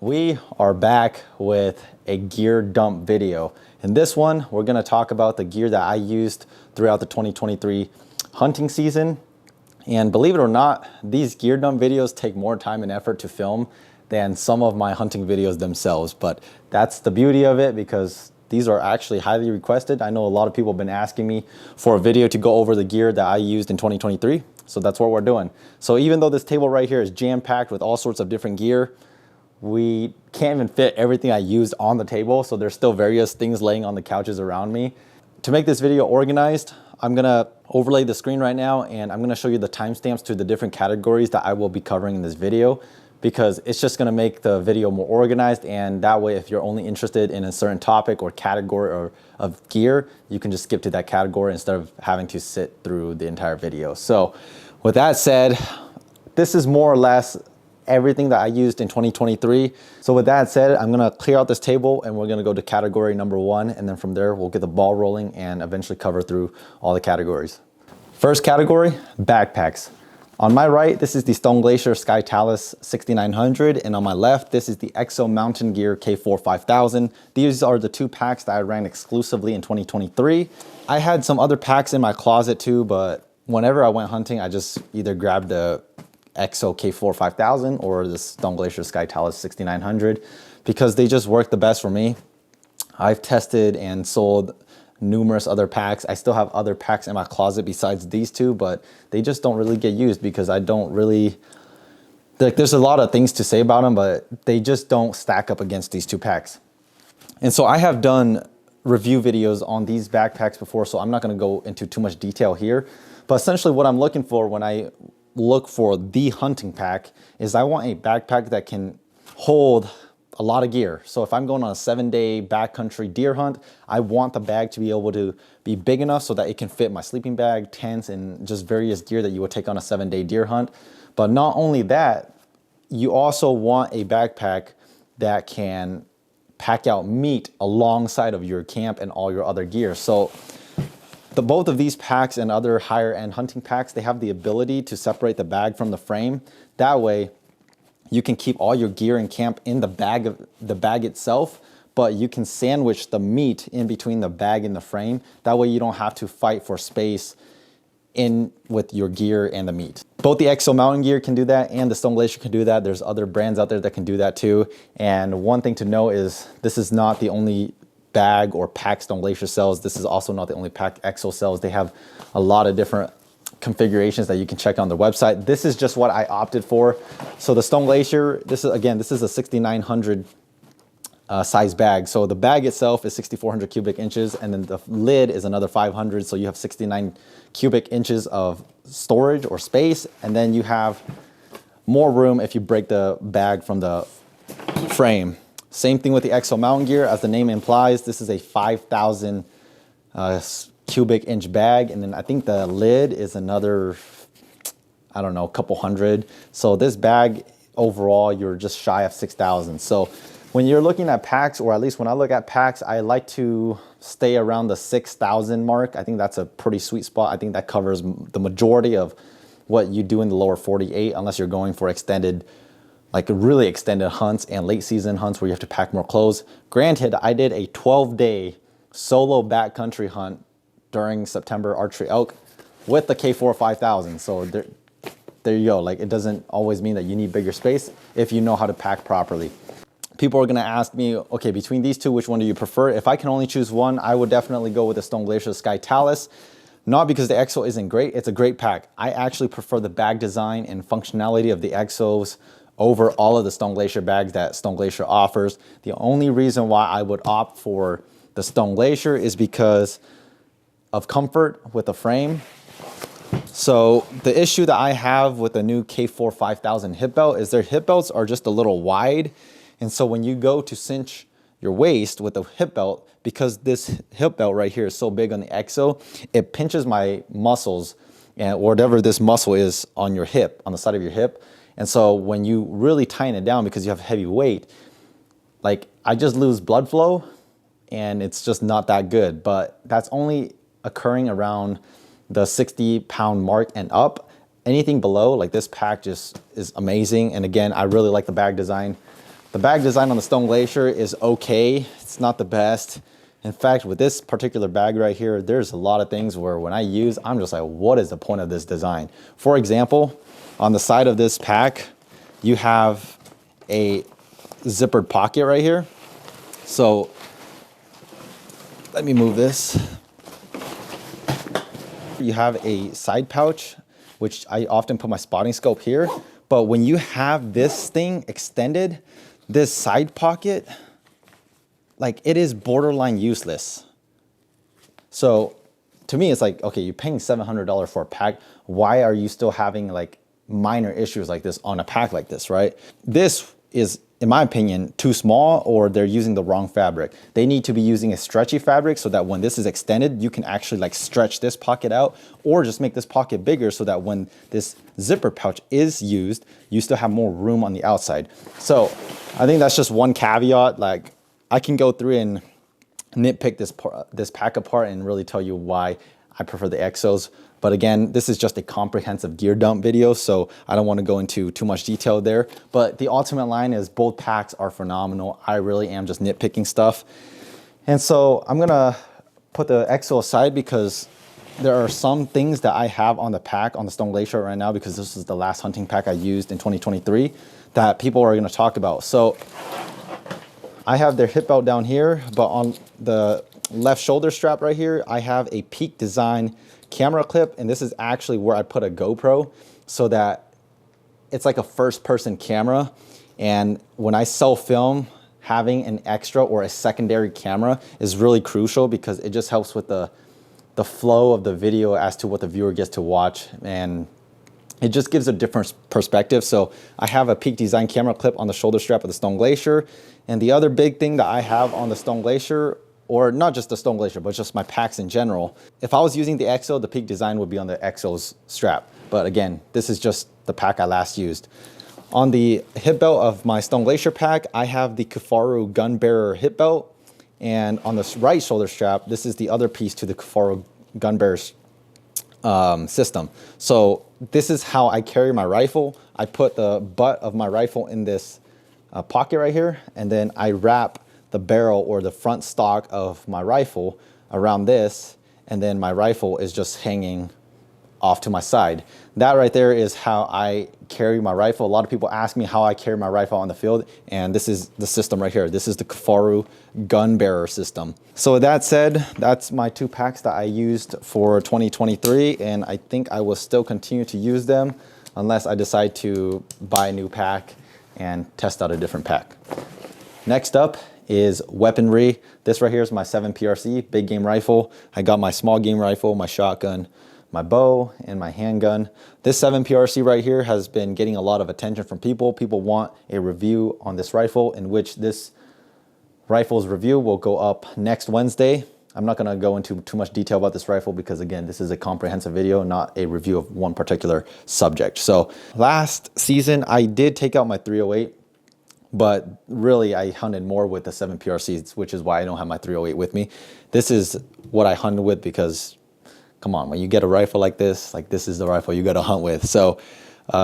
We are back with a gear dump video. In this one, we're gonna talk about the gear that I used throughout the 2023 hunting season. And believe it or not, these gear dump videos take more time and effort to film than some of my hunting videos themselves. But that's the beauty of it, because these are actually highly requested. I know a lot of people have been asking me for a video to go over the gear that I used in 2023. So that's what we're doing. So even though this table right here is jam-packed with all sorts of different gear, we can't even fit everything I used on the table. So there's still various things laying on the couches around me. To make this video organized, I'm gonna overlay the screen right now, and I'm gonna show you the timestamps to the different categories that I will be covering in this video, because it's just gonna make the video more organized. And that way, if you're only interested in a certain topic or category of gear, you can just skip to that category instead of having to sit through the entire video. So with that said, this is more or less everything that I used in 2023. So with that said, I'm gonna clear out this table and we're gonna go to category number 1. And then from there, we'll get the ball rolling and eventually cover through all the categories. First category, backpacks. On my right, this is the Stone Glacier Sky Talus 6900. And on my left, this is the EXO Mountain Gear K4 5000. These are the two packs that I ran exclusively in 2023. I had some other packs in my closet too, but whenever I went hunting, I just either grabbed the EXO K4 5000 or the Stone Glacier Sky Talus 6900 because they just work the best for me. I've tested and sold numerous other packs. I still have other packs in my closet besides these two, but they just don't really get used because I don't really, like, there's a lot of things to say about them, but they just don't stack up against these two packs. And so I have done review videos on these backpacks before, so I'm not gonna go into too much detail here. But essentially what I'm looking for when I look for the hunting pack is I want a backpack that can hold a lot of gear. So if I'm going on a 7-day backcountry deer hunt, I want the bag to be able to be big enough so that it can fit my sleeping bag, tents, and just various gear that you would take on a 7-day deer hunt. But not only that, you also want a backpack that can pack out meat alongside of your camp and all your other gear. So both of these packs and other higher end hunting packs, they have the ability to separate the bag from the frame. That way you can keep all your gear in camp in the bag itself, but you can sandwich the meat in between the bag and the frame. That way you don't have to fight for space in with your gear and the meat. Both the EXO Mountain Gear can do that and the Stone Glacier can do that. There's other brands out there that can do that too. And one thing to know is this is not the only bag or pack Stone Glacier sells. This is also not the only pack EXO sells. They have a lot of different configurations that you can check on their website. This is just what I opted for. So the Stone Glacier, this is a 6900 size bag. So the bag itself is 6400 cubic inches, and then the lid is another 500. So you have 69 cubic inches of storage or space, and then you have more room if you break the bag from the frame. Same thing with the EXO Mountain Gear. As the name implies, this is a 5,000 cubic inch bag. And then I think the lid is another, I don't know, a couple hundred. So this bag overall, you're just shy of 6,000. So when you're looking at packs, or at least when I look at packs, I like to stay around the 6,000 mark. I think that's a pretty sweet spot. I think that covers the majority of what you do in the lower 48, unless you're going for extended, like really extended hunts and late season hunts where you have to pack more clothes. Granted, I did a 12-day solo backcountry hunt during September archery elk with the K4 5000. So there you go. Like, it doesn't always mean that you need bigger space if you know how to pack properly. People are gonna ask me, okay, between these two, which one do you prefer? If I can only choose one, I would definitely go with the Stone Glacier Sky Talus. Not because the EXO isn't great, it's a great pack. I actually prefer the bag design and functionality of the EXOs over all of the Stone Glacier bags that Stone Glacier offers. The only reason why I would opt for the Stone Glacier is because of comfort with the frame. So the issue that I have with the new K4 5000 hip belt is their hip belts are just a little wide. And so when you go to cinch your waist with the hip belt, because this hip belt right here is so big on the EXO, it pinches my muscles and whatever this muscle is on your hip, on the side of your hip. And so when you really tighten it down because you have heavy weight, like, I just lose blood flow and it's just not that good. But that's only occurring around the 60-pound mark and up. Anything below, like, this pack just is amazing. And again, I really like the bag design. The bag design on the Stone Glacier is okay. It's not the best. In fact, with this particular bag right here, there's a lot of things where when I use, I'm just like, what is the point of this design? For example, on the side of this pack, you have a zippered pocket right here. So let me move this. You have a side pouch, which I often put my spotting scope here. But when you have this thing extended, this side pocket, like it is borderline useless. So to me, it's like, okay, you're paying $700 for a pack. Why are you still having like minor issues like this on a pack like this, right? This is, in my opinion, too small, or they're using the wrong fabric. They need to be using a stretchy fabric so that when this is extended, you can actually like stretch this pocket out, or just make this pocket bigger so that when this zipper pouch is used, you still have more room on the outside. So I think that's just one caveat. Like I can go through and nitpick this pack apart and really tell you why I prefer the EXOs. But again, this is just a comprehensive gear dump video, so I don't want to go into too much detail there. But the ultimate line is both packs are phenomenal. I really am just nitpicking stuff. And so I'm gonna put the EXO aside because there are some things that I have on the pack on the Stone Glacier right now, because this is the last hunting pack I used in 2023 that people are gonna talk about. So I have their hip belt down here, but on the left shoulder strap right here, I have a Peak Design camera clip, and this is actually where I put a GoPro so that it's like a first-person camera. And when I self-film, having an extra or a secondary camera is really crucial because it just helps with the flow of the video as to what the viewer gets to watch, and it just gives a different perspective. So I have a Peak Design camera clip on the shoulder strap of the Stone Glacier. And the other big thing that I have on the Stone Glacier, or not just the Stone Glacier, but just my packs in general, if I was using the EXO, the Peak Design would be on the EXO's strap. But again, this is just the pack I last used. On the hip belt of my Stone Glacier pack, I have the Kifaru Gun Bearer hip belt. And on the right shoulder strap, this is the other piece to the Kifaru Gun Bearer's system. So this is how I carry my rifle. I put the butt of my rifle in this pocket right here, and then I wrap the barrel or the front stock of my rifle around this, and then my rifle is just hanging off to my side. That right there is how I carry my rifle. A lot of people ask me how I carry my rifle on the field, and this is the system right here. This is the Kifaru Gun Bearer system. So with that said, that's my two packs that I used for 2023, and I think I will still continue to use them unless I decide to buy a new pack and test out a different pack. Next up is weaponry. This right here is my 7 PRC big game rifle. I got my small game rifle, my shotgun, my bow, and my handgun. This 7 PRC right here has been getting a lot of attention from people. People want a review on this rifle, in which this rifle's review will go up next Wednesday. I'm not gonna go into too much detail about this rifle because again, this is a comprehensive video, not a review of one particular subject. So last season, I did take out my 308, but really I hunted more with the 7 PRCs, which is why I don't have my 308 with me. This is what I hunted with because, come on, when you get a rifle like this is the rifle you gotta hunt with. So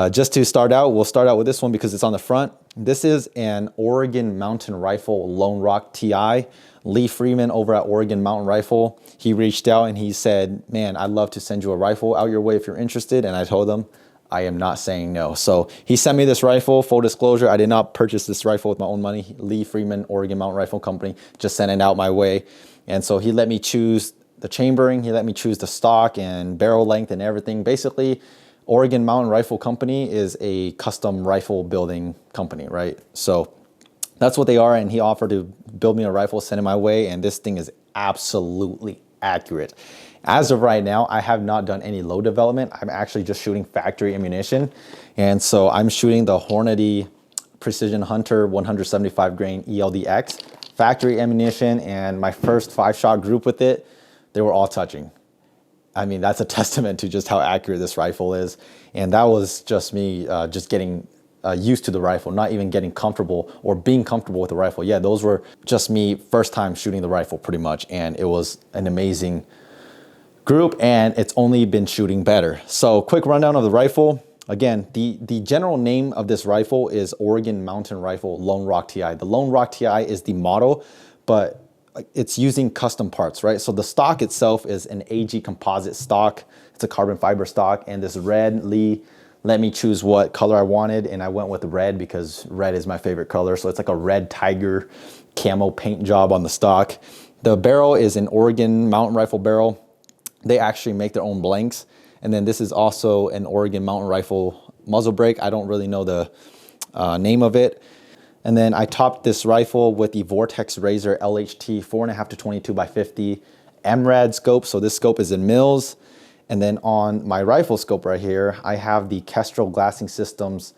just to start out, we'll start out with this one because it's on the front. This is an Oregon Mountain Rifle Lonerock TI. Lee Freeman over at Oregon Mountain Rifle, he reached out and he said, man, I'd love to send you a rifle out your way if you're interested. And I told him, I am not saying no. So he sent me this rifle. Full disclosure, I did not purchase this rifle with my own money. Lee Freeman, Oregon Mountain Rifle Company, just sent it out my way. And so he let me choose the chambering, he let me choose the stock and barrel length and everything. Basically, Oregon Mountain Rifle Company is a custom rifle building company, right? So that's what they are, and he offered to build me a rifle, send it my way, and this thing is absolutely accurate. As of right now, I have not done any load development. I'm actually just shooting factory ammunition, and so I'm shooting the Hornady Precision Hunter 175 grain ELD-X factory ammunition, and my first 5-shot group with it, they were all touching. I mean, that's a testament to just how accurate this rifle is, and that was just me just getting used to the rifle, not even getting comfortable or being comfortable with the rifle. Yeah, those were just me first time shooting the rifle pretty much, and it was an amazing group, and it's only been shooting better. So quick rundown of the rifle. Again, the general name of this rifle is Oregon Mountain Rifle Lonerock TI. The Lonerock TI is the model, but it's using custom parts, right? So the stock itself is an AG composite stock. It's a carbon fiber stock, and this red Lee let me choose what color I wanted, and I went with red because red is my favorite color. So it's like a red tiger camo paint job on the stock. The barrel is an Oregon Mountain Rifle barrel. They actually make their own blanks. And then this is also an Oregon Mountain Rifle muzzle brake. I don't really know the name of it. And then I topped this rifle with the Vortex Razor LHT 4.5 to 22 by 50 MRAD scope. So this scope is in mils. And then on my rifle scope right here, I have the Kestrel Glassing Systems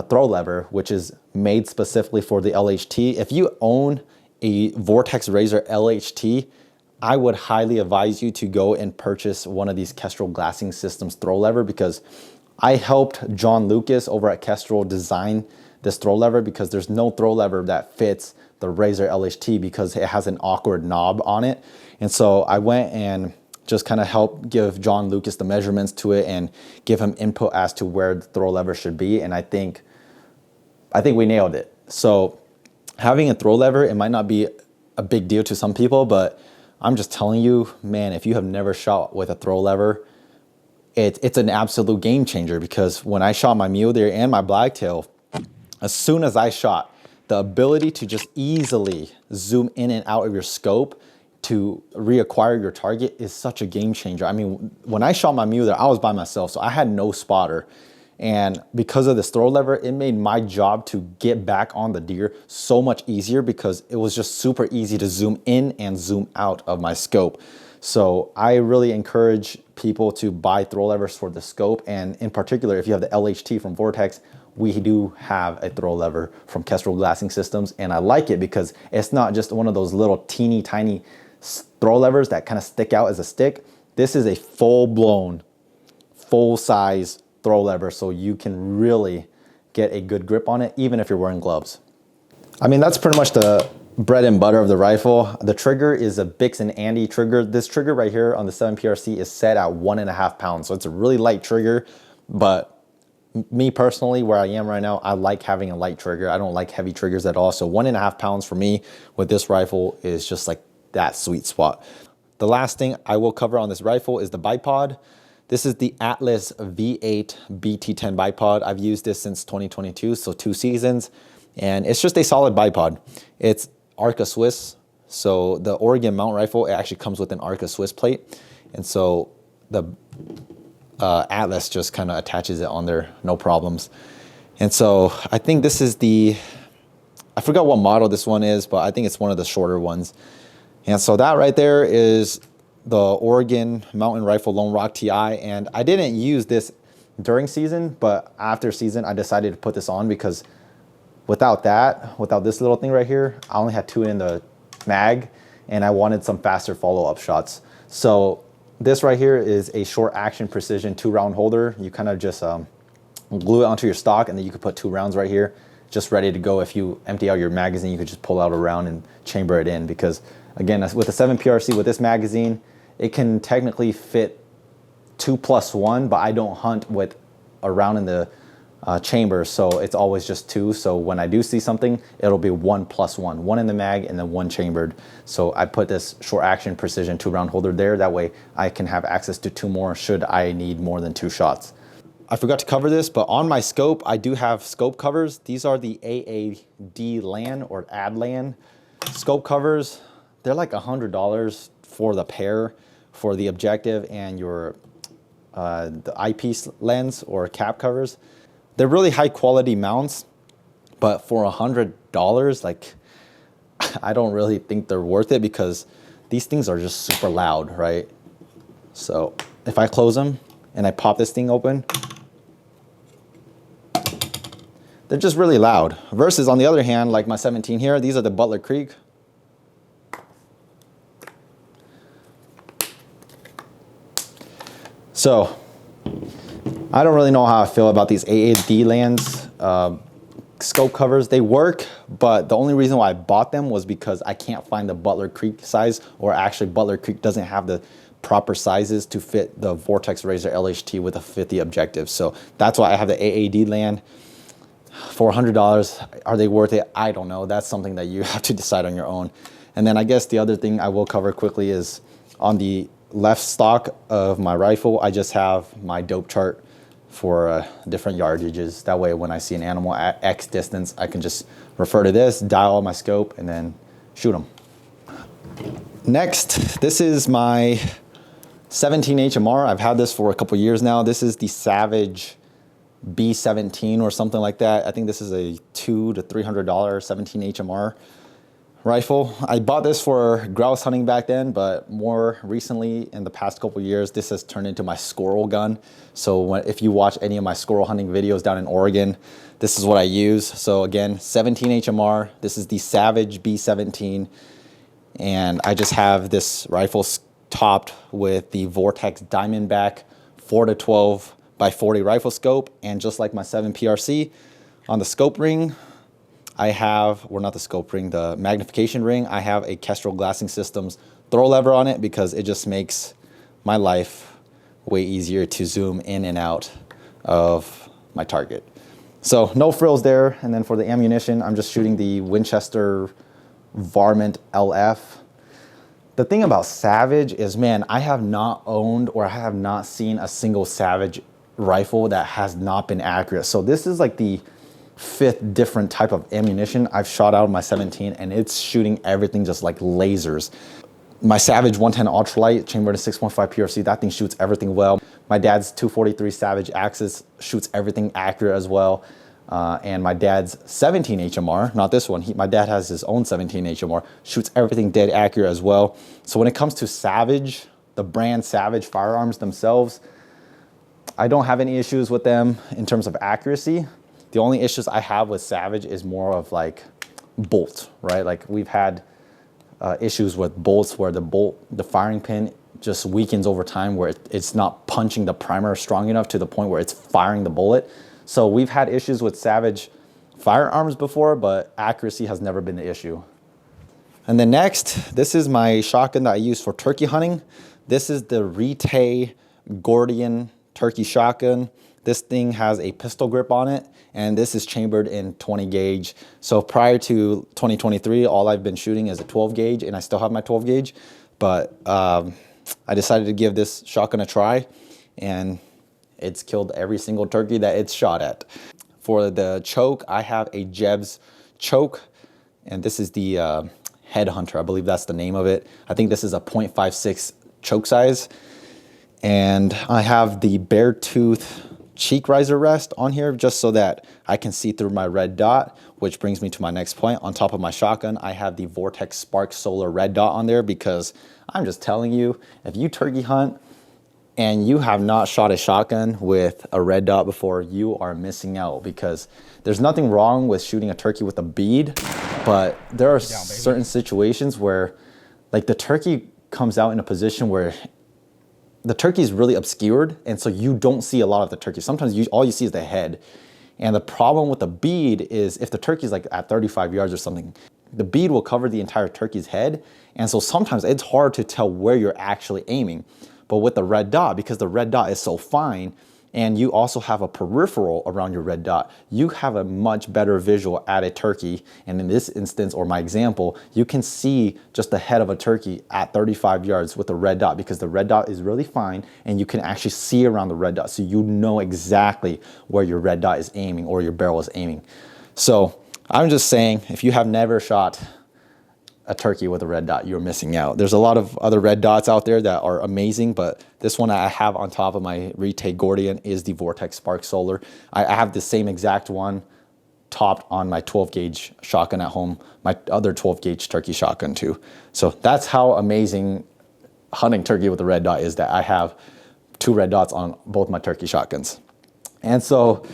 throw lever, which is made specifically for the LHT. If you own a Vortex Razor LHT, I would highly advise you to go and purchase one of these Kestrel Glassing Systems throw lever, because I helped John Lucas over at Kestrel design this throw lever, because there's no throw lever that fits the Razor LHT because it has an awkward knob on it. And so I went and just kind of help give John Lucas the measurements to it and give him input as to where the throw lever should be. And I think we nailed it. So having a throw lever, it might not be a big deal to some people, but I'm just telling you, man, if you have never shot with a throw lever, it's an absolute game changer. Because when I shot my mule deer and my blacktail, as soon as I shot, the ability to just easily zoom in and out of your scope to reacquire your target is such a game changer. I mean, when I shot my mule deer, I was by myself, so I had no spotter. And because of this throw lever, it made my job to get back on the deer so much easier, because it was just super easy to zoom in and zoom out of my scope. So I really encourage people to buy throw levers for the scope. And in particular, if you have the LHT from Vortex, we do have a throw lever from Kestrel Glassing Systems. And I like it because it's not just one of those little teeny tiny throw levers that kind of stick out as a stick. This is a full-blown, full-size throw lever, so you can really get a good grip on it even if you're wearing gloves. I mean, that's pretty much the bread and butter of the rifle. The trigger is a Bix & Andy trigger. This trigger right here on the 7PRC is set at 1.5 pounds, so it's a really light trigger. But me personally, where I am right now, I like having a light trigger. I don't like heavy triggers at all. So 1.5 pounds for me with this rifle is just like that sweet spot. The last thing I will cover on this rifle is the bipod. This is the Atlas V8 BT10 bipod. I've used this since 2022, so 2 seasons, and it's just a solid bipod. It's Arca Swiss, so the Oregon Mountain Rifle, it actually comes with an Arca Swiss plate, and so the Atlas just kind of attaches it on there, no problems. And so I think this is I forgot what model this one is, but I think it's one of the shorter ones. And so that right there is the Oregon Mountain Rifle Lonerock TI. And I didn't use this during season, but after season, I decided to put this on because without this little thing right here, I only had 2 in the mag and I wanted some faster follow-up shots. So this right here is a short action precision 2-round holder. You kind of just glue it onto your stock, and then you could put 2 rounds right here, just ready to go. If you empty out your magazine, you could just pull out a round and chamber it in, because again, with the 7PRC, with this magazine, it can technically fit 2+1, but I don't hunt with a round in the chamber, so it's always just 2. So when I do see something, it'll be 1+1, 1 in the mag and then 1 chambered. So I put this short action precision 2-round holder there. That way I can have access to 2 more should I need more than 2 shots. I forgot to cover this, but on my scope, I do have scope covers. These are the AAD LAN or ADLAN scope covers. They're like $100 for the pair, for the objective and your the eyepiece lens or cap covers. They're really high quality mounts, but for $100, like, I don't really think they're worth it, because these things are just super loud, right? So if I close them and I pop this thing open, they're just really loud. Versus on the other hand, like my 17 here, these are the Butler Creek. So I don't really know how I feel about these AAD LANs scope covers. They work, but the only reason why I bought them was because I can't find the Butler Creek size, or actually Butler Creek doesn't have the proper sizes to fit the Vortex Razor LHT with a 50 objective. So that's why I have the AAD land. $400, are they worth it? I don't know. That's something that you have to decide on your own. And then I guess the other thing I will cover quickly is on the left stock of my rifle, I just have my dope chart for different yardages. That way when I see an animal at X distance, I can just refer to this, dial my scope, and then shoot them. Next, this is my 17 HMR. I've had this for a couple years now. This is the Savage B17 or something like that. I think this is a $200 to $300 17 HMR rifle. I bought this for grouse hunting back then, but more recently in the past couple years, this has turned into my squirrel gun. So if you watch any of my squirrel hunting videos down in Oregon, this is what I use. So again, 17 HMR. This is the Savage B17. And I just have this rifle topped with the Vortex Diamondback 4-12 by 40 rifle scope. And just like my 7 PRC, on the scope ring, I have, or not the scope ring, the magnification ring, I have a Kestrel Glassing Systems throw lever on it because it just makes my life way easier to zoom in and out of my target. So no frills there. And then for the ammunition, I'm just shooting the Winchester Varmint LF. The thing about Savage is, man, I have not owned or I have not seen a single Savage rifle that has not been accurate. So this is like the 5th different type of ammunition I've shot out of my 17, and it's shooting everything just like lasers. My Savage 110 Ultralight chambered in 6.5 PRC, that thing shoots everything well. My dad's 243 Savage Axis shoots everything accurate as well. And my dad's 17 HMR, not this one, my dad has his own 17 HMR, shoots everything dead accurate as well. So when it comes to Savage, the brand Savage firearms themselves, I don't have any issues with them in terms of accuracy. The only issues I have with Savage is more of like bolt, right? Like we've had issues with bolts where the firing pin just weakens over time, where it's not punching the primer strong enough to the point where it's firing the bullet. So we've had issues with Savage firearms before, but accuracy has never been the issue. And then next, this is my shotgun that I use for turkey hunting. This is the Retay Gordion turkey shotgun. This thing has a pistol grip on it, and this is chambered in 20 gauge. So prior to 2023, all I've been shooting is a 12 gauge, and I still have my 12 gauge, but I decided to give this shotgun a try, and it's killed every single turkey that it's shot at. For the choke, I have a Jeb's choke, and this is the Headhunter. I believe that's the name of it. I think this is a .56 choke size. And I have the Beartooth cheek riser rest on here just so that I can see through my red dot, which brings me to my next point. On top of my shotgun, I have the Vortex Spark Solar red dot on there because I'm just telling you, if you turkey hunt and you have not shot a shotgun with a red dot before, you are missing out, because there's nothing wrong with shooting a turkey with a bead, but there are certain situations where like the turkey comes out in a position where the turkey is really obscured, and so you don't see a lot of the turkey. Sometimes all you see is the head. And the problem with the bead is if the turkey is like at 35 yards or something, the bead will cover the entire turkey's head. And so sometimes it's hard to tell where you're actually aiming. But with the red dot, because the red dot is so fine, and you also have a peripheral around your red dot, you have a much better visual at a turkey. And in this instance, or my example, you can see just the head of a turkey at 35 yards with the red dot, because the red dot is really fine and you can actually see around the red dot. So you know exactly where your red dot is aiming or your barrel is aiming. So I'm just saying, if you have never shot a turkey with a red dot, you're missing out. There's a lot of other red dots out there that are amazing, but this one I have on top of my Retay Gordion is the Vortex Spark Solar. I have the same exact one topped on my 12 gauge shotgun at home, my other 12 gauge turkey shotgun too. So that's how amazing hunting turkey with a red dot is, that I have 2 red dots on both my turkey shotguns. And so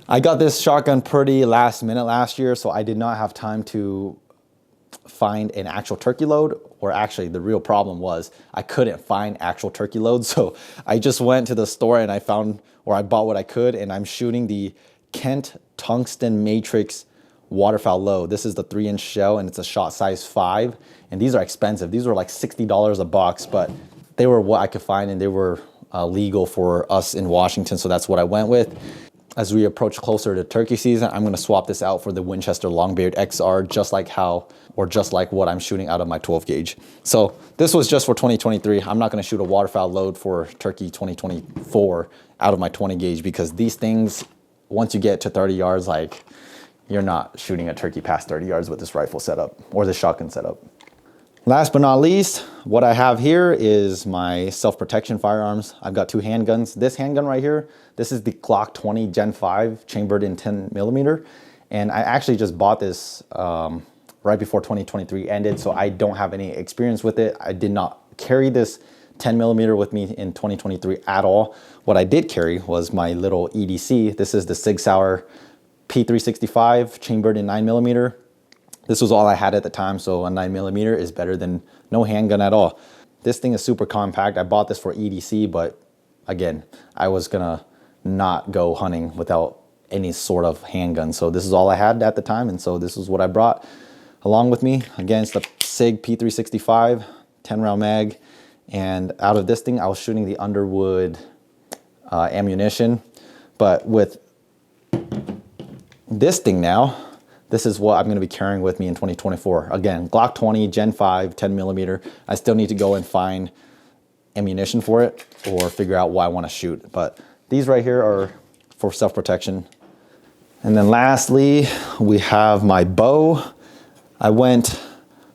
I got this shotgun pretty last minute last year, so I did not have time to find an actual turkey load, or actually the real problem was I couldn't find actual turkey loads. So I just went to the store and I found, or I bought what I could, and I'm shooting the Kent Tungsten Matrix waterfowl load. This is the 3-inch shell, and it's a shot size 5, and these are expensive. These were like $60 a box, but they were what I could find, and they were legal for us in Washington, so that's what I went with. As we approach closer to turkey season, I'm gonna swap this out for the Winchester Longbeard XR, just like what I'm shooting out of my 12 gauge. So this was just for 2023. I'm not gonna shoot a waterfowl load for turkey 2024 out of my 20 gauge, because these things, once you get to 30 yards, like, you're not shooting a turkey past 30 yards with this rifle setup or the shotgun setup. Last but not least, what I have here is my self-protection firearms. I've got 2 handguns. This handgun right here, this is the Glock 20 Gen 5 chambered in 10mm. And I actually just bought this right before 2023 ended, so I don't have any experience with it. I did not carry this 10mm with me in 2023 at all. What I did carry was my little EDC. This is the Sig Sauer P365 chambered in 9mm. This was all I had at the time, so a 9mm is better than no handgun at all. This thing is super compact. I bought this for EDC, but again, I was gonna not go hunting without any sort of handgun. So this is all I had at the time, and so this is what I brought along with me. Again, it's the Sig P365, 10-round mag, and out of this thing, I was shooting the Underwood ammunition. But with this thing now, this is what I'm gonna be carrying with me in 2024. Again, Glock 20, Gen 5, 10mm. I still need to go and find ammunition for it or figure out what I wanna shoot. But these right here are for self-protection. And then lastly, we have my bow. I went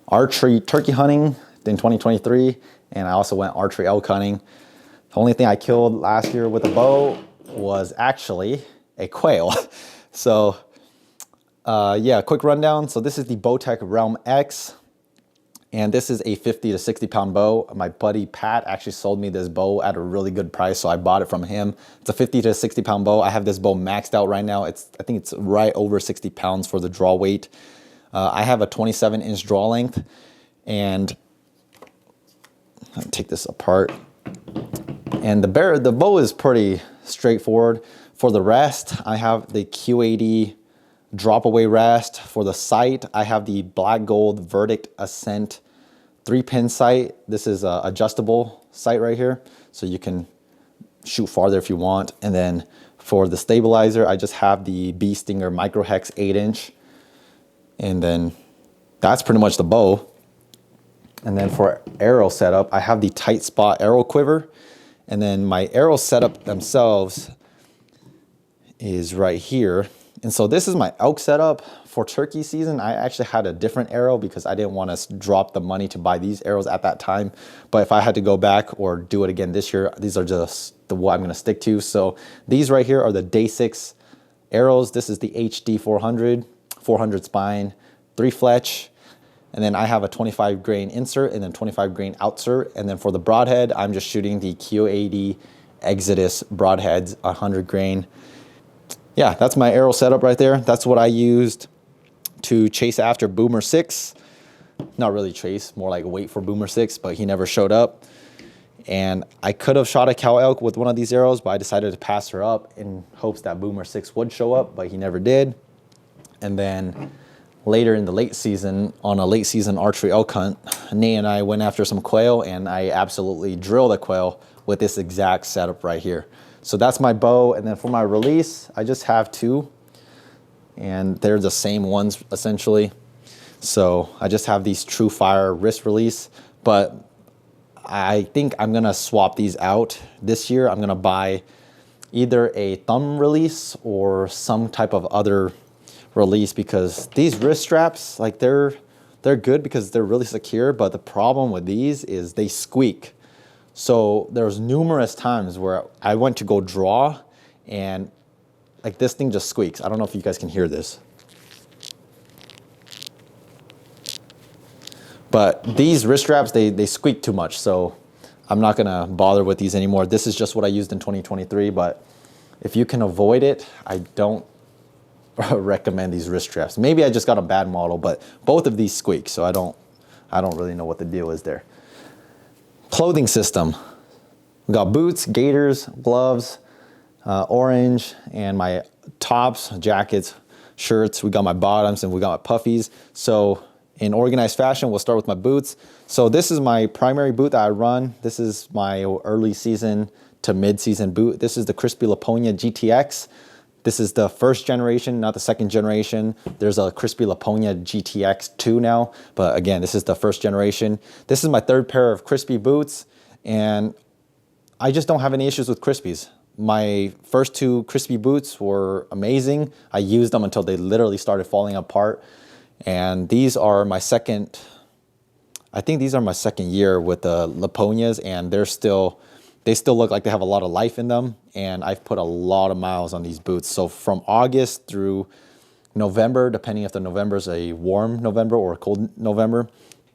archery turkey hunting in 2023, and I also went archery elk hunting. The only thing I killed last year with a bow was actually a quail. So, yeah, quick rundown. So this is the Bowtech Realm X, and this is a 50 to 60 pound bow. My buddy Pat actually sold me this bow at a really good price, so I bought it from him. It's a 50 to 60 pound bow. I have this bow maxed out right now. I think it's right over 60 pounds for the draw weight. I have a 27-inch draw length, and I'll take this apart. And the bow is pretty straightforward. For the rest, I have the Q80 drop away rest. For the sight, I have the Black Gold Verdict Ascent 3-pin sight. This is a adjustable sight right here, so you can shoot farther if you want. And then for the stabilizer, I just have the Bee Stinger Micro Hex 8-inch. And then that's pretty much the bow. And then for arrow setup, I have the Tight Spot arrow quiver. And then my arrow setup themselves is right here. And so this is my elk setup. For turkey season, I actually had a different arrow because I didn't want to drop the money to buy these arrows at that time. But if I had to go back or do it again this year, these are just what I'm going to stick to. So these right here are the Day 6 arrows. This is the HD 400 spine, 3 fletch. And then I have a 25 grain insert and then 25 grain outsert. And then for the broadhead, I'm just shooting the Q80 Exodus broadheads, 100 grain. Yeah, that's my arrow setup right there. That's what I used to chase after Boomer 6. Not really chase, more like wait for Boomer 6, but he never showed up. And I could have shot a cow elk with one of these arrows, but I decided to pass her up in hopes that Boomer 6 would show up, but he never did. And then later in the late season, on a late season archery elk hunt, Nate and I went after some quail, and I absolutely drilled a quail with this exact setup right here. So that's my bow. And then for my release, I just have 2, and they're the same ones essentially. So I just have these True Fire wrist release, but I think I'm gonna swap these out this year. I'm gonna buy either a thumb release or some type of other release, because these wrist straps, like they're good because they're really secure, but the problem with these is they squeak. So there's numerous times where I went to go draw and like this thing just squeaks. I don't know if you guys can hear this. But these wrist straps, they squeak too much, so I'm not gonna bother with these anymore. This is just what I used in 2023, but if you can avoid it, I don't recommend these wrist straps. Maybe I just got a bad model, but both of these squeak, so I don't really know what the deal is there. Clothing system. We got boots, gaiters, gloves, orange, and my tops, jackets, shirts. We got my bottoms, and we got my puffies. So in organized fashion, we'll start with my boots. So this is my primary boot that I run. This is my early season to mid-season boot. This is the Crispy Laponia GTX. This is the first generation, not the second generation. There's a Crispy Laponia GTX 2 now, but again, this is the first generation. This is my third pair of Crispy boots, and I just don't have any issues with Crispies. My first two Crispy boots were amazing. I used them until they literally started falling apart. And these are my second, I think these are my second year with the Laponias, and they still look like they have a lot of life in them. And I've put a lot of miles on these boots. So from August through November, depending if the November is a warm November or a cold November,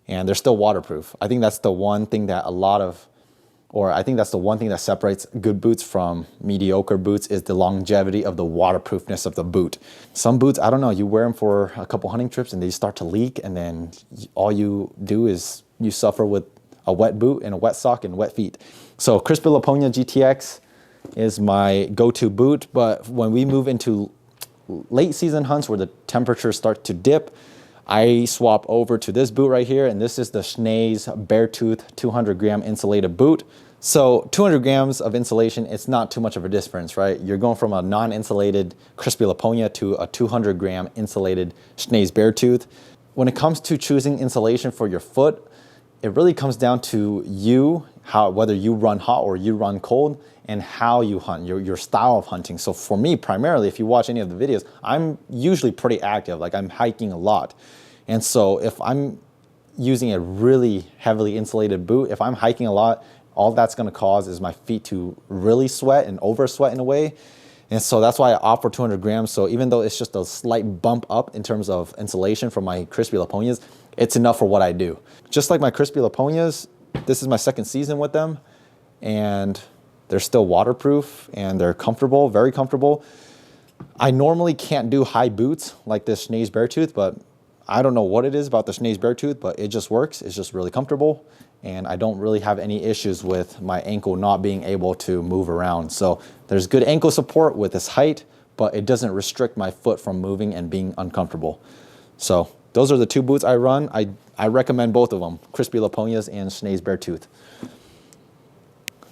and they're still waterproof. I think that's the one thing that I think that's the one thing that separates good boots from mediocre boots is the longevity of the waterproofness of the boot. Some boots, I don't know, you wear them for a couple hunting trips and they start to leak, and then all you do is you suffer with a wet boot and a wet sock and wet feet. So Crispy Laponia GTX is my go-to boot, but when we move into late season hunts where the temperatures start to dip, I swap over to this boot right here, and this is the Schnee's Beartooth 200 gram insulated boot. So 200 grams of insulation, it's not too much of a difference, right? You're going from a non-insulated Crispy Laponia to a 200 gram insulated Schnee's Beartooth. When it comes to choosing insulation for your foot, it really comes down to you, whether you run hot or you run cold, and how you hunt, your style of hunting. So for me, primarily, if you watch any of the videos, I'm usually pretty active, like I'm hiking a lot. And so if I'm using a really heavily insulated boot, if I'm hiking a lot, all that's gonna cause is my feet to really sweat and over sweat in a way. And so that's why I opt for 200 grams. So even though it's just a slight bump up in terms of insulation from my Crispy Laponias, it's enough for what I do. Just like my Crispy Laponias, this is my second season with them, and they're still waterproof and they're comfortable, very comfortable. I normally can't do high boots like this Schnee's Beartooth, but I don't know what it is about the Schnee's Beartooth, but it just works. It's just really comfortable, and I don't really have any issues with my ankle not being able to move around. So there's good ankle support with this height, but it doesn't restrict my foot from moving and being uncomfortable. So those are the two boots I run. I recommend both of them, Crispy Laponias and Schnee's Beartooth.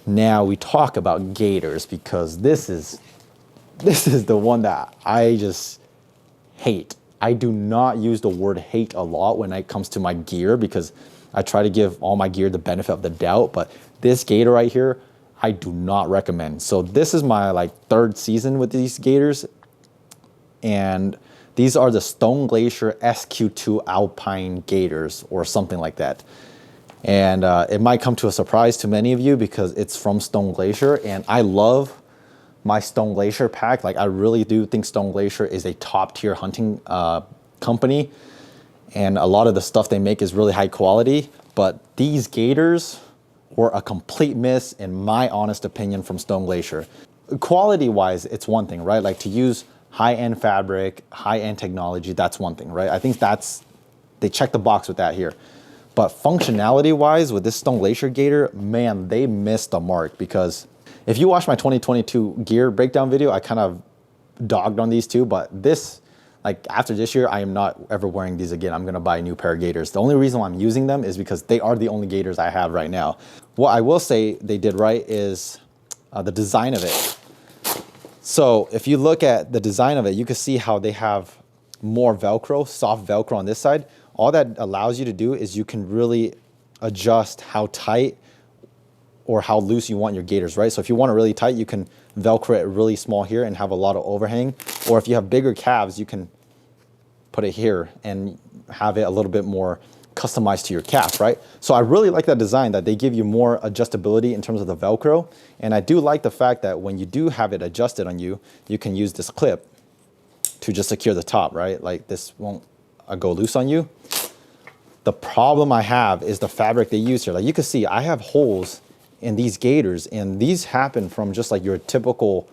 Now we talk about gaiters, because this is the one that I just hate. I do not use the word hate a lot when it comes to my gear, because I try to give all my gear the benefit of the doubt, but this gaiter right here, I do not recommend. So this is my third season with these gaiters, and these are the Stone Glacier SQ2 Alpine gaiters or something like that. And it might come to a surprise to many of you because it's from Stone Glacier, and I love my Stone Glacier pack. Like, I really do think Stone Glacier is a top tier hunting company, and a lot of the stuff they make is really high quality, but these gaiters were a complete miss in my honest opinion from Stone Glacier. Quality wise, it's one thing, right? Like, to use high-end fabric, high-end technology, that's one thing, right? I think they check the box with that here. But functionality-wise, with this Stone Glacier gaiter, man, they missed the mark, because if you watch my 2022 gear breakdown video, I kind of dogged on these two, but this, after this year, I am not ever wearing these again. I'm gonna buy a new pair of gaiters. The only reason why I'm using them is because they are the only gaiters I have right now. What I will say they did right is the design of it. So if you look at the design of it, you can see how they have more Velcro, soft Velcro on this side. All that allows you to do is you can really adjust how tight or how loose you want your gaiters, right? So if you want it really tight, you can Velcro it really small here and have a lot of overhang. Or if you have bigger calves, you can put it here and have it a little bit more customized to your calf, right? So I really like that design, that they give you more adjustability in terms of the Velcro. And I do like the fact that when you do have it adjusted on you, you can use this clip to just secure the top, right? Like, this won't go loose on you. The problem I have is the fabric they use here. Like, you can see I have holes in these gaiters, and these happen from just like your typical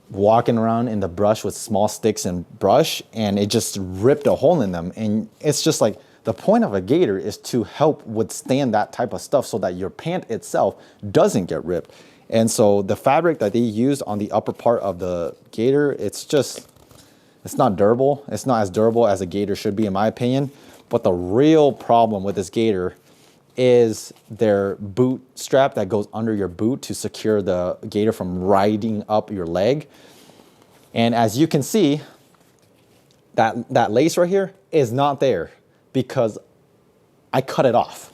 walking around in the brush with small sticks and brush, and it just ripped a hole in them. And it's just like, the point of a gaiter is to help withstand that type of stuff so that your pant itself doesn't get ripped. And so the fabric that they use on the upper part of the gaiter, it's not durable. It's not as durable as a gaiter should be, in my opinion. But the real problem with this gaiter is their boot strap that goes under your boot to secure the gaiter from riding up your leg. And as you can see, that lace right here is not there because I cut it off.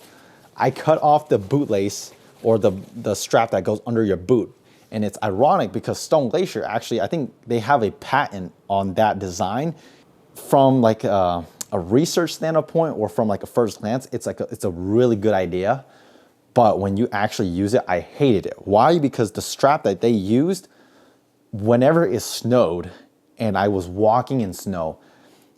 I cut off the boot lace, or the strap that goes under your boot. And it's ironic because Stone Glacier, actually, I think they have a patent on that design. From like a research standpoint or from like a first glance, it's a really good idea. But when you actually use it, I hated it. Why? Because the strap that they used, whenever it snowed and I was walking in snow,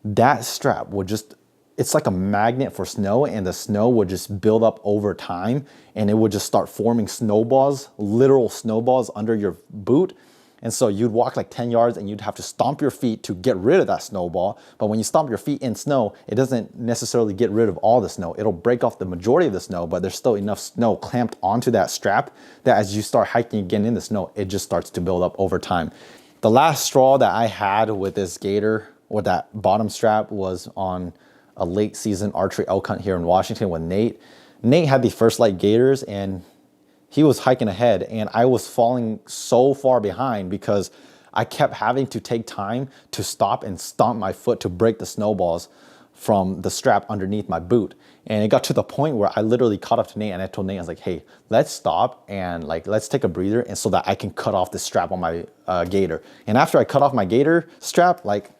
that strap would just, it's like a magnet for snow, and the snow would just build up over time and it would just start forming snowballs, literal snowballs under your boot. And so you'd walk like 10 yards and you'd have to stomp your feet to get rid of that snowball. But when you stomp your feet in snow, it doesn't necessarily get rid of all the snow. It'll break off the majority of the snow, but there's still enough snow clamped onto that strap that as you start hiking again in the snow, it just starts to build up over time. The last straw that I had with this gaiter, or that bottom strap, was on a late season archery elk hunt here in Washington with Nate. Nate had the First Light gaiters and he was hiking ahead, and I was falling so far behind because I kept having to take time to stop and stomp my foot to break the snowballs from the strap underneath my boot. And it got to the point where I literally caught up to Nate and I told Nate, I was like, hey, let's stop and like, let's take a breather, and so that I can cut off the strap on my gaiter. And after I cut off my gaiter strap, like,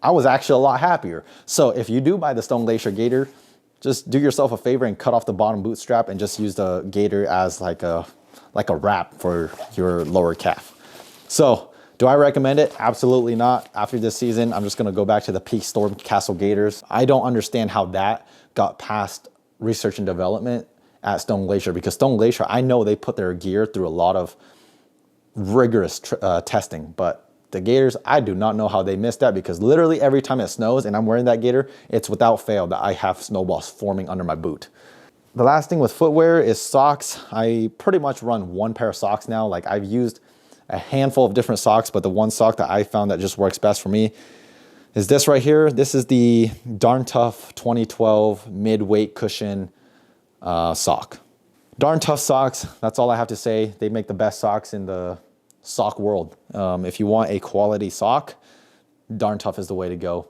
I was actually a lot happier. So if you do buy the Stone Glacier gaiter, just do yourself a favor and cut off the bottom boot strap and just use the gaiter as like a wrap for your lower calf. So do I recommend it? Absolutely not. After this season, I'm just gonna go back to the Peak Storm Castle gaiters. I don't understand how that got past research and development at Stone Glacier, because Stone Glacier, I know they put their gear through a lot of rigorous testing, but the gaiters, I do not know how they missed that, because literally every time it snows and I'm wearing that gaiter, it's without fail that I have snowballs forming under my boot. The last thing with footwear is socks. I pretty much run one pair of socks now. Like, I've used a handful of different socks, but the one sock that I found that just works best for me is this right here. This is the Darn Tough 2012 mid-weight cushion sock. Darn Tough socks, that's all I have to say. They make the best socks in the sock world. If you want a quality sock, Darn Tough is the way to go.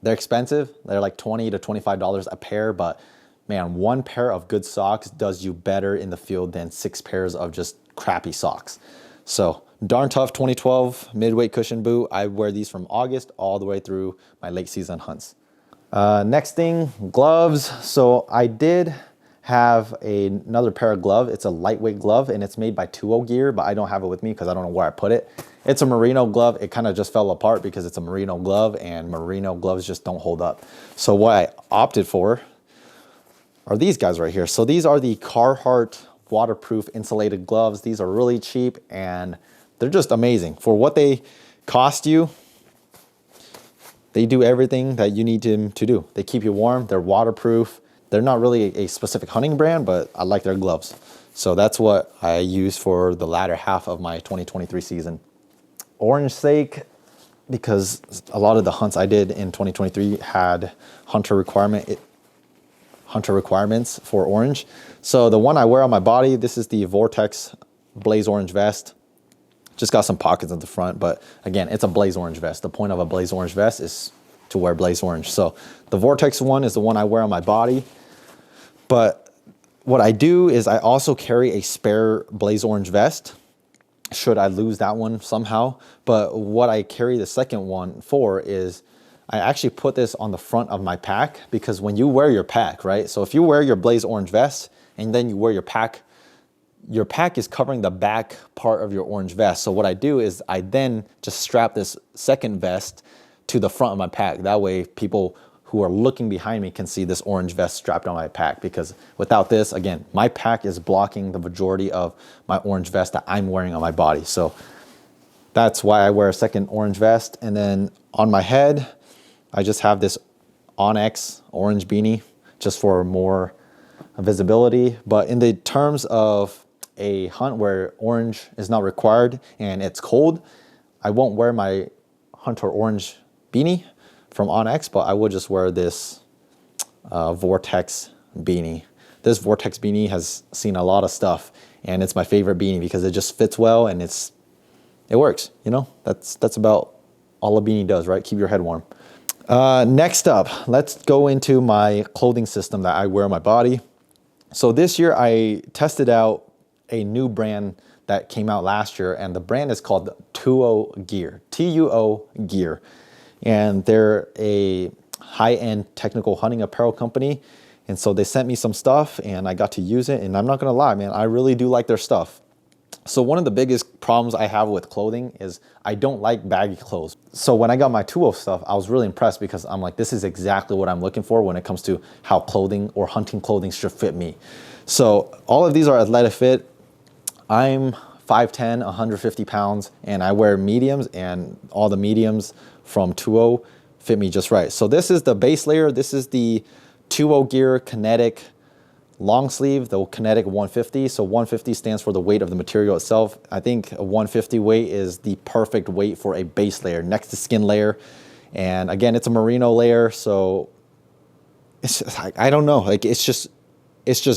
They're expensive. They're like $20 to $25 a pair, but man, one pair of good socks does you better in the field than 6 pairs of just crappy socks. So Darn Tough 2012 midweight cushion boot. I wear these from August all the way through my late season hunts. Next thing, gloves. So I did have another pair of gloves. It's a lightweight glove and it's made by 2O Gear, but I don't have it with me because I don't know where I put it. It's a merino glove. It kind of just fell apart because it's a merino glove, and merino gloves just don't hold up. So what I opted for are these guys right here. So these are the Carhartt waterproof insulated gloves. These are really cheap and they're just amazing. For what they cost you, they do everything that you need them to do. They keep you warm, they're waterproof. They're not really a specific hunting brand, but I like their gloves. So that's what I use for the latter half of my 2023 season. Orange sake, because a lot of the hunts I did in 2023 had hunter requirements for orange. So the one I wear on my body, this is the Vortex Blaze Orange vest. Just got some pockets at the front, but again, it's a blaze orange vest. The point of a blaze orange vest is to wear blaze orange. So the Vortex one is the one I wear on my body. But what I do is I also carry a spare blaze orange vest should I lose that one somehow. But what I carry the second one for is I actually put this on the front of my pack, because when you wear your pack, right? So if you wear your blaze orange vest and then you wear your pack is covering the back part of your orange vest. So what I do is I then just strap this second vest to the front of my pack. That way people who are looking behind me can see this orange vest strapped on my pack, because without this, again, my pack is blocking the majority of my orange vest that I'm wearing on my body. So that's why I wear a second orange vest. And then on my head, I just have this Onyx orange beanie just for more visibility. But in the terms of a hunt where orange is not required and it's cold, I won't wear my hunter orange beanie from Onyx, but I would just wear this Vortex beanie. This Vortex beanie has seen a lot of stuff, and it's my favorite beanie because it just fits well and it works. You know, that's about all a beanie does, right? Keep your head warm. Next up, let's go into my clothing system that I wear on my body. So this year I tested out a new brand that came out last year, and the brand is called Tuo Gear, Tuo Gear. And they're a high-end technical hunting apparel company. And so they sent me some stuff and I got to use it. And I'm not gonna lie, man, I really do like their stuff. So one of the biggest problems I have with clothing is I don't like baggy clothes. So when I got my Tuo stuff, I was really impressed because I'm like, this is exactly what I'm looking for when it comes to how clothing or hunting clothing should fit me. So all of these are athletic fit. I'm 5'10", 150 pounds, and I wear mediums, and all the mediums from Tuo fit me just right. So this is the base layer. This is the Tuo Gear Kinetic long sleeve, the Kinetic 150. So 150 stands for the weight of the material itself. I think a 150 weight is the perfect weight for a base layer next to skin layer. And again, it's a merino layer. So it's just, I don't know, like it's just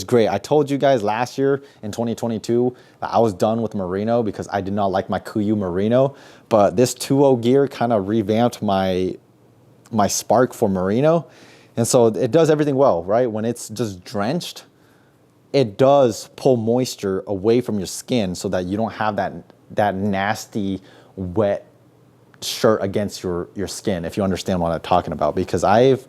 great. I told you guys last year in 2022 that I was done with merino because I did not like my Kuiu merino, but this Tuo Gear kind of revamped my spark for merino. And so it does everything well, right? When it's just drenched, it does pull moisture away from your skin so that you don't have that nasty wet shirt against your skin, if you understand what I'm talking about. Because I've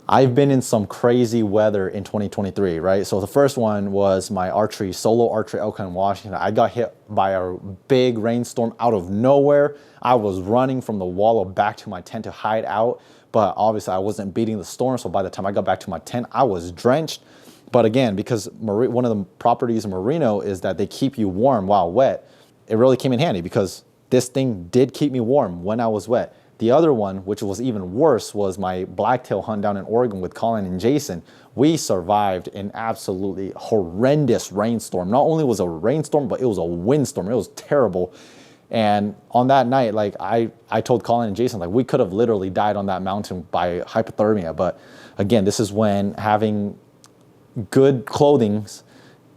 been in some crazy weather in 2023, right? So the first one was my solo archery elk hunt in Washington. I got hit by a big rainstorm out of nowhere. I was running from the wall back to my tent to hide out, but obviously I wasn't beating the storm. So by the time I got back to my tent, I was drenched. But again, because one of the properties of merino is that they keep you warm while wet, it really came in handy because this thing did keep me warm when I was wet. The other one, which was even worse, was my blacktail hunt down in Oregon with Colin and Jason. We survived an absolutely horrendous rainstorm. Not only was it a rainstorm, but it was a windstorm. It was terrible. And on that night, like I told Colin and Jason, like we could have literally died on that mountain by hypothermia. But again, this is when having good clothing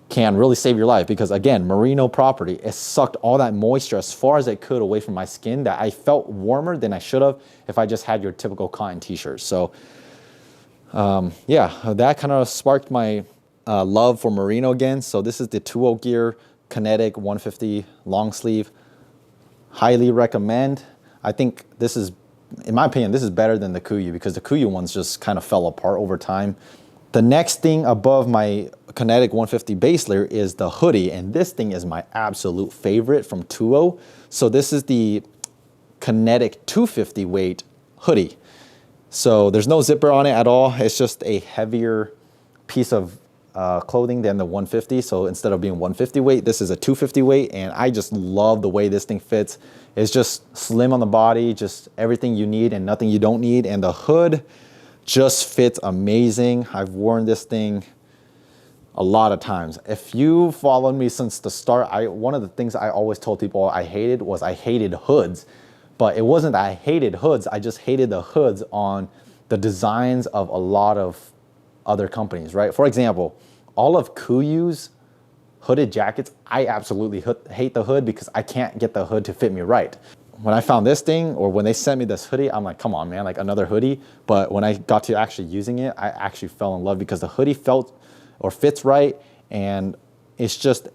can really save your life, because again, merino property, it sucked all that moisture as far as it could away from my skin, that I felt warmer than I should have if I just had your typical cotton t-shirt. So yeah, that kind of sparked my love for merino again. So this is the Tuo Gear Kinetic 150 long sleeve. Highly recommend. I think this is, in my opinion, this is better than the Kuiu, because the Kuiu ones just kind of fell apart over time. The next thing above my Kinetic 150 base layer is the hoodie, and this thing is my absolute favorite from Tuo. So this is the Kinetic 250 weight hoodie. So there's no zipper on it at all. It's just a heavier piece of clothing than the 150. So instead of being 150 weight, this is a 250 weight, and I just love the way this thing fits. It's just slim on the body, just everything you need and nothing you don't need. And the hood just fits amazing. I've worn this thing a lot of times. If you followed me since the start, one of the things I always told people I hated was I hated hoods. But it wasn't that I hated hoods, I just hated the hoods on the designs of a lot of other companies, right? For example, all of Kuiu's hooded jackets, I absolutely hate the hood because I can't get the hood to fit me right. When I found this thing, or when they sent me this hoodie, I'm like, come on, man, like another hoodie. But when I got to actually using it, I actually fell in love because the hoodie fits right. And it's just,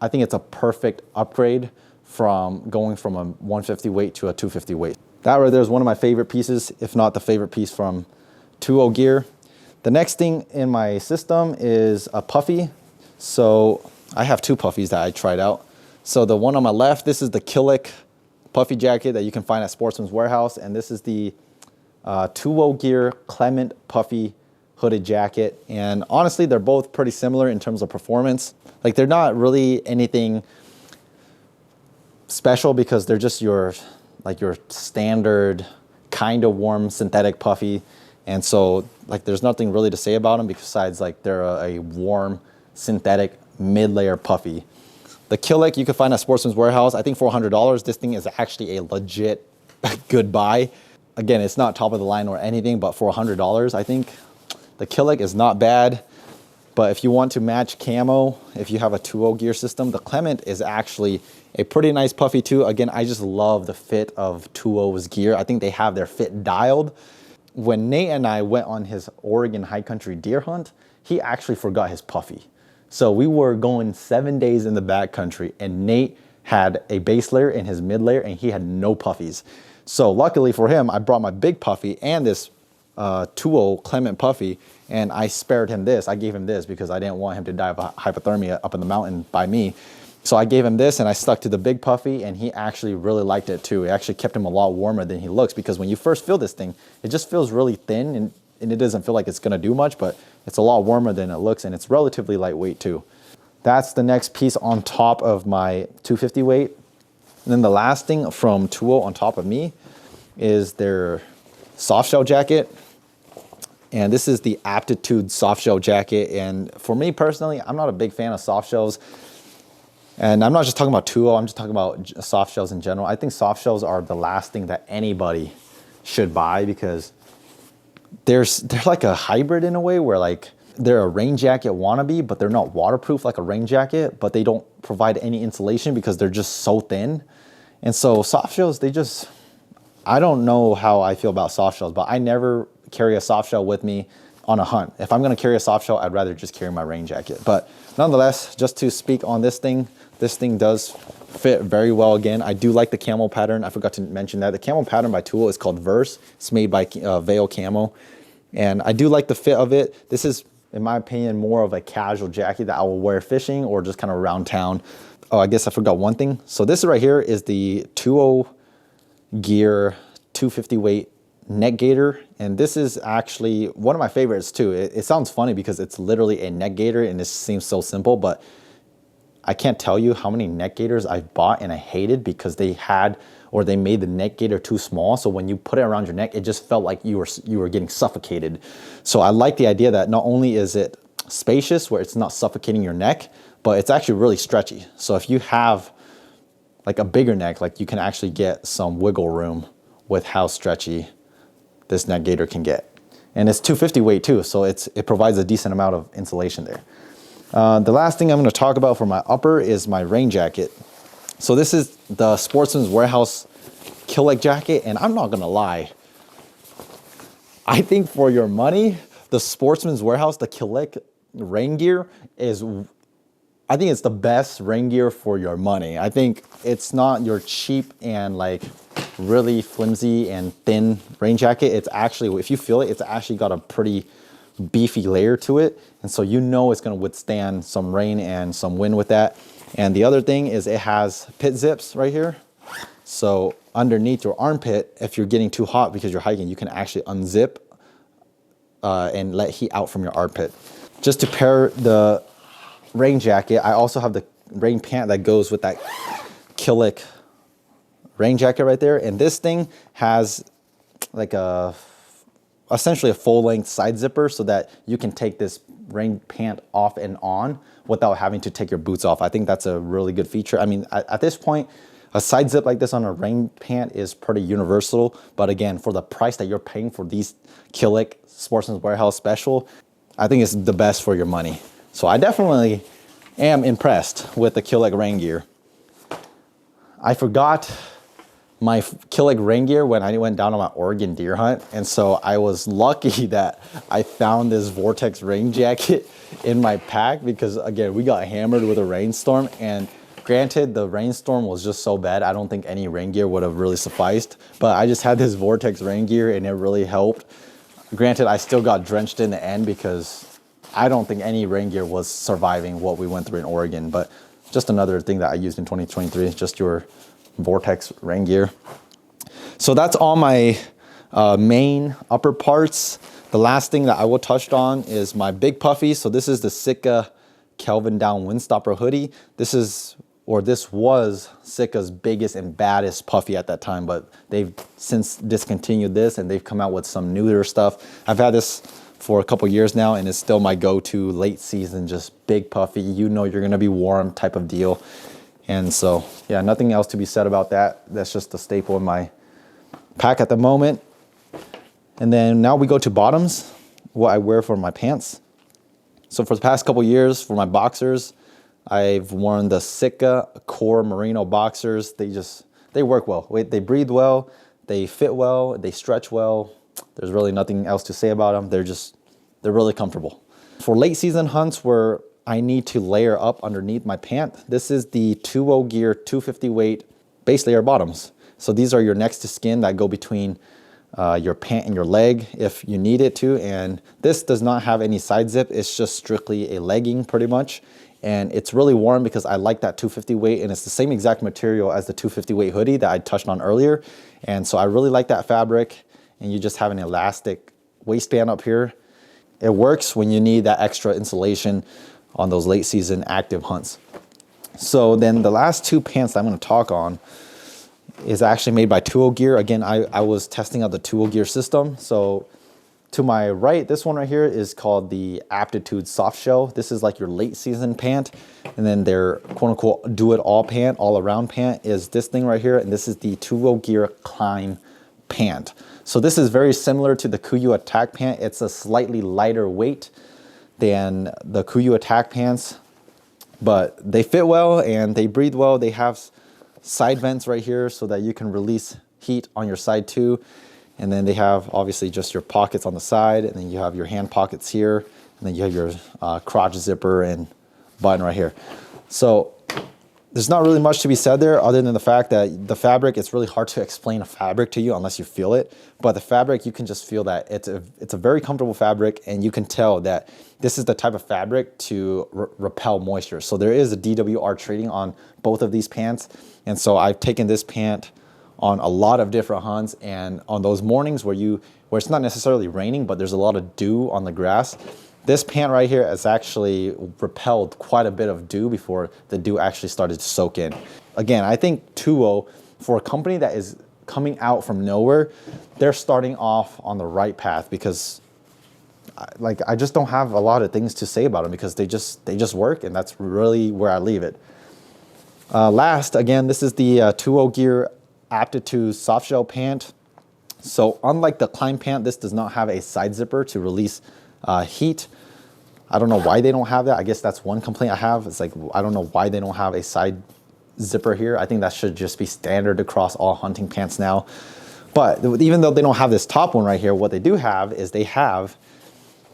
I think it's a perfect upgrade from going from a 150 weight to a 250 weight. That right there is one of my favorite pieces, if not the favorite piece from Tuo Gear. The next thing in my system is a puffy. So I have two puffies that I tried out. So the one on my left, this is the Killick puffy jacket that you can find at Sportsman's Warehouse, and this is the Tuo Gear Clement puffy hooded jacket. And honestly, they're both pretty similar in terms of performance. Like, they're not really anything special because they're just your standard kind of warm synthetic puffy. And so like there's nothing really to say about them besides like they're a warm synthetic mid-layer puffy. The Killick you can find at Sportsman's Warehouse. I think for $100, this thing is actually a legit good buy. Again, it's not top of the line or anything, but for $100, I think The Killick is not bad, but if you want to match camo, if you have a 2.0 gear system, the Clement is actually a pretty nice puffy too. Again, I just love the fit of 2.0's gear. I think they have their fit dialed. When Nate and I went on his Oregon high country deer hunt, he actually forgot his puffy. So we were going 7 days in the backcountry, and Nate had a base layer and his mid layer, and he had no puffies. So luckily for him, I brought my big puffy and this 2.0 Clement puffy, and I spared him this. I gave him this because I didn't want him to die of hypothermia up in the mountain by me. So I gave him this and I stuck to the big puffy, and he actually really liked it too. It actually kept him a lot warmer than he looks, because when you first feel this thing, it just feels really thin, and it doesn't feel like it's gonna do much, but it's a lot warmer than it looks, and it's relatively lightweight too. That's the next piece on top of my 250 weight. And then the last thing from 2.0 on top of me is their soft shell jacket. And this is the Aptitude soft shell jacket. And for me personally, I'm not a big fan of soft shells. And I'm not just talking about 2.0, I'm just talking about soft shells in general. I think soft shells are the last thing that anybody should buy, because they're like a hybrid in a way, where like they're a rain jacket wannabe, but they're not waterproof like a rain jacket, but they don't provide any insulation because they're just so thin. And so soft shells, I don't know how I feel about soft shells, but I never carry a soft shell with me on a hunt. If I'm gonna carry a soft shell, I'd rather just carry my rain jacket. But nonetheless, just to speak on this thing does fit very well. Again, I do like the camo pattern. I forgot to mention that. The camo pattern by 2.0 is called Verse. It's made by Veil Camo. And I do like the fit of it. This is, in my opinion, more of a casual jacket that I will wear fishing or just kind of around town. Oh, I guess I forgot one thing. So this right here is the 2.0 gear 250 weight neck gaiter, and this is actually one of my favorites too. It sounds funny because it's literally a neck gaiter and it seems so simple, but I can't tell you how many neck gaiters I've bought and I hated because they made the neck gaiter too small. So when you put it around your neck, it just felt like you were getting suffocated. So I like the idea that not only is it spacious, where it's not suffocating your neck, but it's actually really stretchy. So if you have like a bigger neck, like you can actually get some wiggle room with how stretchy this neck gaiter can get. And it's 250 weight too, so it provides a decent amount of insulation there. The last thing I'm gonna talk about for my upper is my rain jacket. So this is the Sportsman's Warehouse Killick jacket, and I'm not gonna lie, I think for your money, the Sportsman's Warehouse, the Killick rain gear I think it's the best rain gear for your money. I think it's not your cheap and like really flimsy and thin rain jacket. It's actually, if you feel it, it's actually got a pretty beefy layer to it. And so you know it's gonna withstand some rain and some wind with that. And the other thing is it has pit zips right here. So underneath your armpit, if you're getting too hot because you're hiking, you can actually unzip and let heat out from your armpit. Just to pair the rain jacket, I also have the rain pant that goes with that Killick rain jacket right there. And this thing has like essentially a full length side zipper so that you can take this rain pant off and on without having to take your boots off. I think that's a really good feature. I mean, at this point, a side zip like this on a rain pant is pretty universal. But again, for the price that you're paying for these Killick Sportsman's Warehouse special, I think it's the best for your money. So I definitely am impressed with the Killick rain gear. I forgot my Killick rain gear when I went down on my Oregon deer hunt. And so I was lucky that I found this Vortex rain jacket in my pack, because again, we got hammered with a rainstorm, and granted, the rainstorm was just so bad, I don't think any rain gear would have really sufficed, but I just had this Vortex rain gear and it really helped. Granted, I still got drenched in the end because I don't think any rain gear was surviving what we went through in Oregon, but just another thing that I used in 2023, just your Vortex rain gear. So that's all my main upper parts. The last thing that I will touch on is my big puffy. So this is the Sitka Kelvin Down Windstopper hoodie. This was Sitka's biggest and baddest puffy at that time, but they've since discontinued this and they've come out with some newer stuff. I've had this for a couple years now, and it's still my go-to late season, just big puffy, you know you're gonna be warm type of deal. And so, yeah, nothing else to be said about that. That's just a staple in my pack at the moment. And then now we go to bottoms. what I wear for my pants. So for the past couple years, for my boxers, I've worn the Sitka Core Merino boxers. They work well. They breathe well, they fit well, they stretch well. There's really nothing else to say about them. They're really comfortable. For late season hunts where I need to layer up underneath my pant, this is the 2.0 Gear 250 weight base layer bottoms. So these are your next to skin that go between your pant and your leg if you need it to. And this does not have any side zip. It's just strictly a legging pretty much. And it's really warm because I like that 250 weight, and it's the same exact material as the 250 weight hoodie that I touched on earlier. And so I really like that fabric, and you just have an elastic waistband up here. It works when you need that extra insulation on those late season active hunts. So then the last two pants that I'm going to talk on is actually made by 2.0 Gear. Again, I was testing out the 2.0 Gear system. So to my right, this one right here is called the Aptitude Soft Shell. This is like your late season pant. And then their quote unquote do it all pant, all around pant is this thing right here. And this is the 2.0 Gear Climb pant. So this is very similar to the Kuiu Attack pant. It's a slightly lighter weight than the Kuiu Attack pants, but they fit well and they breathe well. They have side vents right here so that you can release heat on your side too. And then they have obviously just your pockets on the side, and then you have your hand pockets here, and then you have your crotch zipper and button right here. So there's not really much to be said there other than the fact that the fabric, it's really hard to explain a fabric to you unless you feel it. But the fabric, you can just feel that it's a very comfortable fabric, and you can tell that this is the type of fabric to repel moisture. So there is a DWR treating on both of these pants. And so I've taken this pant on a lot of different hunts, and on those mornings where it's not necessarily raining, but there's a lot of dew on the grass, this pant right here has actually repelled quite a bit of dew before the dew actually started to soak in. Again, I think 2.0, for a company that is coming out from nowhere, they're starting off on the right path, because I just don't have a lot of things to say about them because they just work, and that's really where I leave it. Last, again, this is the 2.0 Gear Aptitude Soft Shell pant. So unlike the Climb pant, this does not have a side zipper to release heat. I don't know why they don't have that. I guess that's one complaint I have. It's like, I don't know why they don't have a side zipper here. I think that should just be standard across all hunting pants now. But even though they don't have this top one right here, what they do have is they have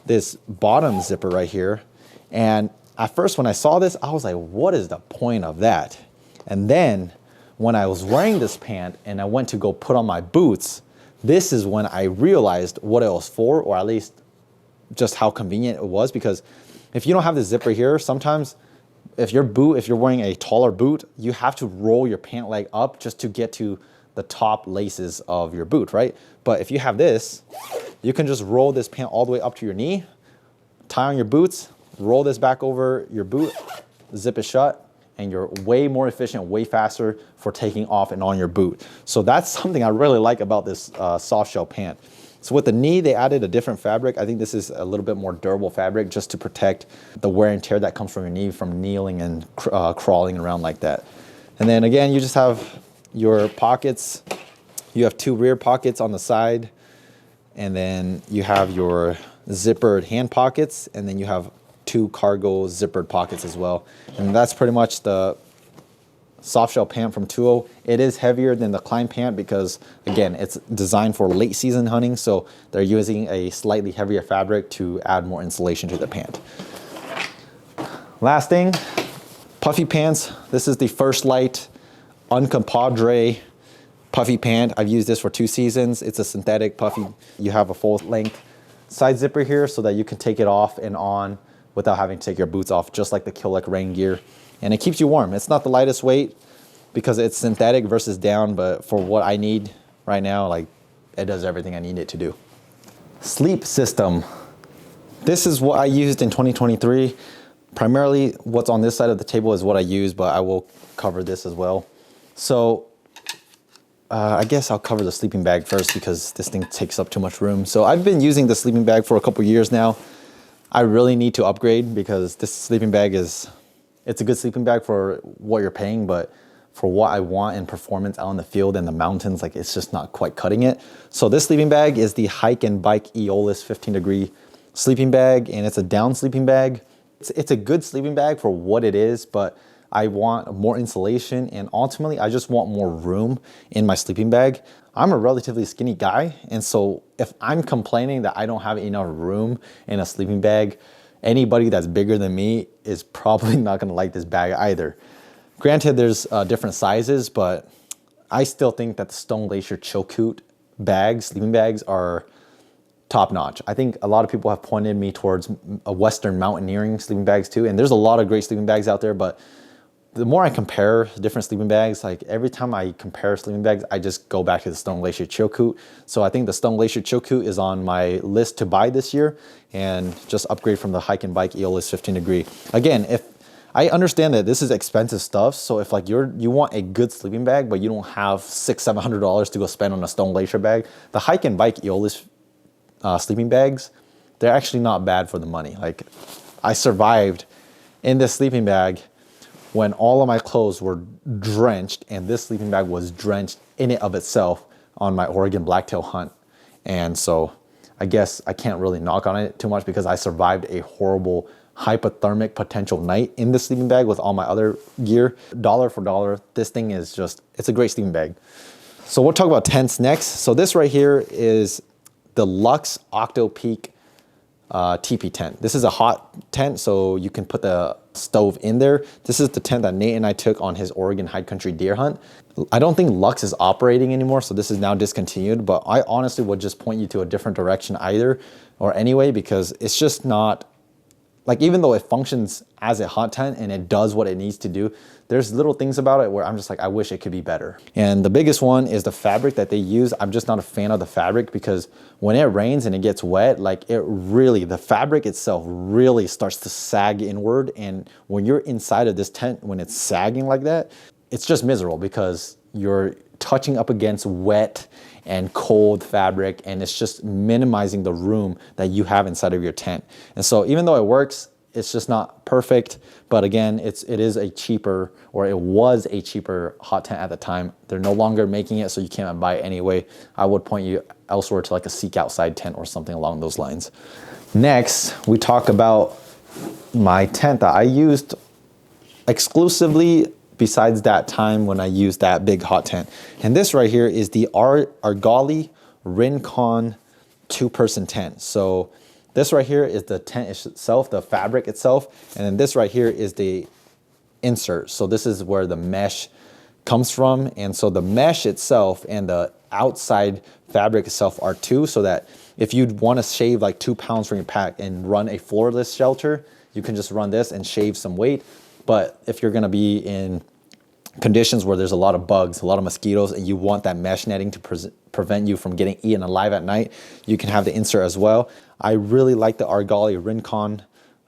this bottom zipper right here. And at first when I saw this, I was like, what is the point of that? And then when I was wearing this pant and I went to go put on my boots, this is when I realized what it was for, or at least just how convenient it was. Because if you don't have the zipper here, sometimes if you're wearing a taller boot, you have to roll your pant leg up just to get to the top laces of your boot, right? But if you have this, you can just roll this pant all the way up to your knee, tie on your boots, roll this back over your boot, zip it shut, and you're way more efficient, way faster for taking off and on your boot. So that's something I really like about this soft shell pant. So with the knee, they added a different fabric. I think this is a little bit more durable fabric just to protect the wear and tear that comes from your knee from kneeling and crawling around like that. And then again, you just have your pockets. You have two rear pockets on the side, and then you have your zippered hand pockets, and then you have two cargo zippered pockets as well. And that's pretty much the soft shell pant from 2.0. It is heavier than the Climb pant because, again, it's designed for late season hunting, so they're using a slightly heavier fabric to add more insulation to the pant. Last thing, puffy pants. This is the First Light Uncompadre puffy pant. I've used this for 2 seasons. It's a synthetic puffy. You have a full length side zipper here so that you can take it off and on without having to take your boots off, just like the Killick rain gear. And it keeps you warm. It's not the lightest weight because it's synthetic versus down, but for what I need right now, like, it does everything I need it to do. Sleep system. This is what I used in 2023. Primarily what's on this side of the table is what I use, but I will cover this as well. So I guess I'll cover the sleeping bag first because this thing takes up too much room. So I've been using the sleeping bag for a couple years now. I really need to upgrade because this sleeping bag it's a good sleeping bag for what you're paying, but for what I want in performance out in the field and the mountains, like, it's just not quite cutting it. So this sleeping bag is the Hike and Bike Aeolus 15 degree sleeping bag, and it's a down sleeping bag. It's a good sleeping bag for what it is, but I want more insulation, and ultimately I just want more room in my sleeping bag. I'm a relatively skinny guy, and so if I'm complaining that I don't have enough room in a sleeping bag, anybody that's bigger than me is probably not gonna like this bag either. Granted, there's different sizes, but I still think that the Stone Glacier Chilkoot bags, sleeping bags, are top notch. I think a lot of people have pointed me towards a Western mountaineering sleeping bags too, and there's a lot of great sleeping bags out there, but the more I compare different sleeping bags, like every time I compare sleeping bags, I just go back to the Stone Glacier Chilkoot. So I think the Stone Glacier Chilkoot is on my list to buy this year, and just upgrade from the Hike and Bike EOList 15 degree. Again, if I understand that this is expensive stuff, so if like you want a good sleeping bag, but you don't have $600-700 to go spend on a Stone Glacier bag, the Hike and Bike EOList sleeping bags, they're actually not bad for the money. Like, I survived in this sleeping bag when all of my clothes were drenched, and this sleeping bag was drenched in it of itself on my Oregon blacktail hunt. And so I guess I can't really knock on it too much because I survived a horrible hypothermic potential night in the sleeping bag with all my other gear. Dollar for dollar, this thing is just, it's a great sleeping bag. So we'll talk about tents next. So this right here is the Luxe Octopeak Tipi tent. This is a hot tent, so you can put the stove in there. This is the tent that Nate and I took on his Oregon high country deer hunt. I don't think Luxe is operating anymore, so this is now discontinued, but I honestly would just point you to a different direction either or anyway, because it's just not, like, even though it functions as a hot tent and it does what it needs to do, there's little things about it where I'm just like, I wish it could be better. And the biggest one is the fabric that they use. I'm just not a fan of the fabric because when it rains and it gets wet, like the fabric itself really starts to sag inward. And when you're inside of this tent, when it's sagging like that, it's just miserable because you're touching up against wet and cold fabric, and it's just minimizing the room that you have inside of your tent. And so even though it works, it's just not perfect. But again, it is a cheaper, or it was a cheaper hot tent at the time. They're no longer making it, so you can't buy it anyway. I would point you elsewhere to like a Seek Outside tent or something along those lines. Next, we talk about my tent that I used exclusively besides that time when I used that big hot tent. And this right here is the Argali Rincon 2-person tent. So this right here is the tent itself, the fabric itself. And then this right here is the insert. So this is where the mesh comes from. And so the mesh itself and the outside fabric itself are two, so that if you'd want to shave like 2 pounds from your pack and run a floorless shelter, you can just run this and shave some weight. But if you're gonna be in conditions where there's a lot of bugs, a lot of mosquitoes, and you want that mesh netting to prevent you from getting eaten alive at night, you can have the insert as well. I really like the Argali Rincon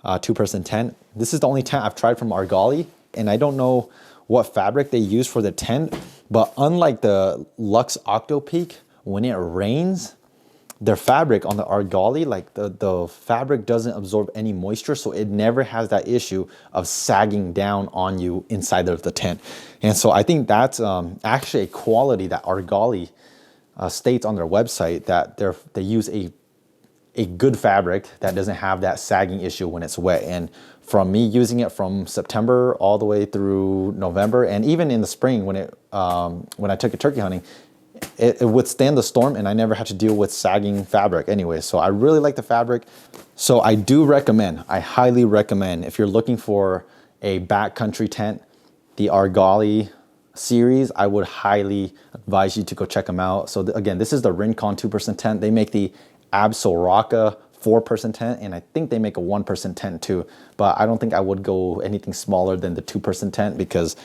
2-person tent. This is the only tent I've tried from Argali, and I don't know what fabric they use for the tent, but unlike the Luxe Octopeak, when it rains, their fabric on the Argali, like the fabric doesn't absorb any moisture, so it never has that issue of sagging down on you inside of the tent. And so I think that's actually a quality that Argali states on their website, that they use a good fabric that doesn't have that sagging issue when it's wet. And from me using it from September all the way through November, and even in the spring when I took it turkey hunting, it withstand the storm, and I never had to deal with sagging fabric anyway. So I really like the fabric. So I do recommend, I highly recommend, if you're looking for a backcountry tent, the Argali series, I would highly advise you to go check them out. So again, this is the Rincon 2-person tent. They make the Absol 4-person tent, and I think they make a 1-person tent too. But I don't think I would go anything smaller than the 2-person tent, because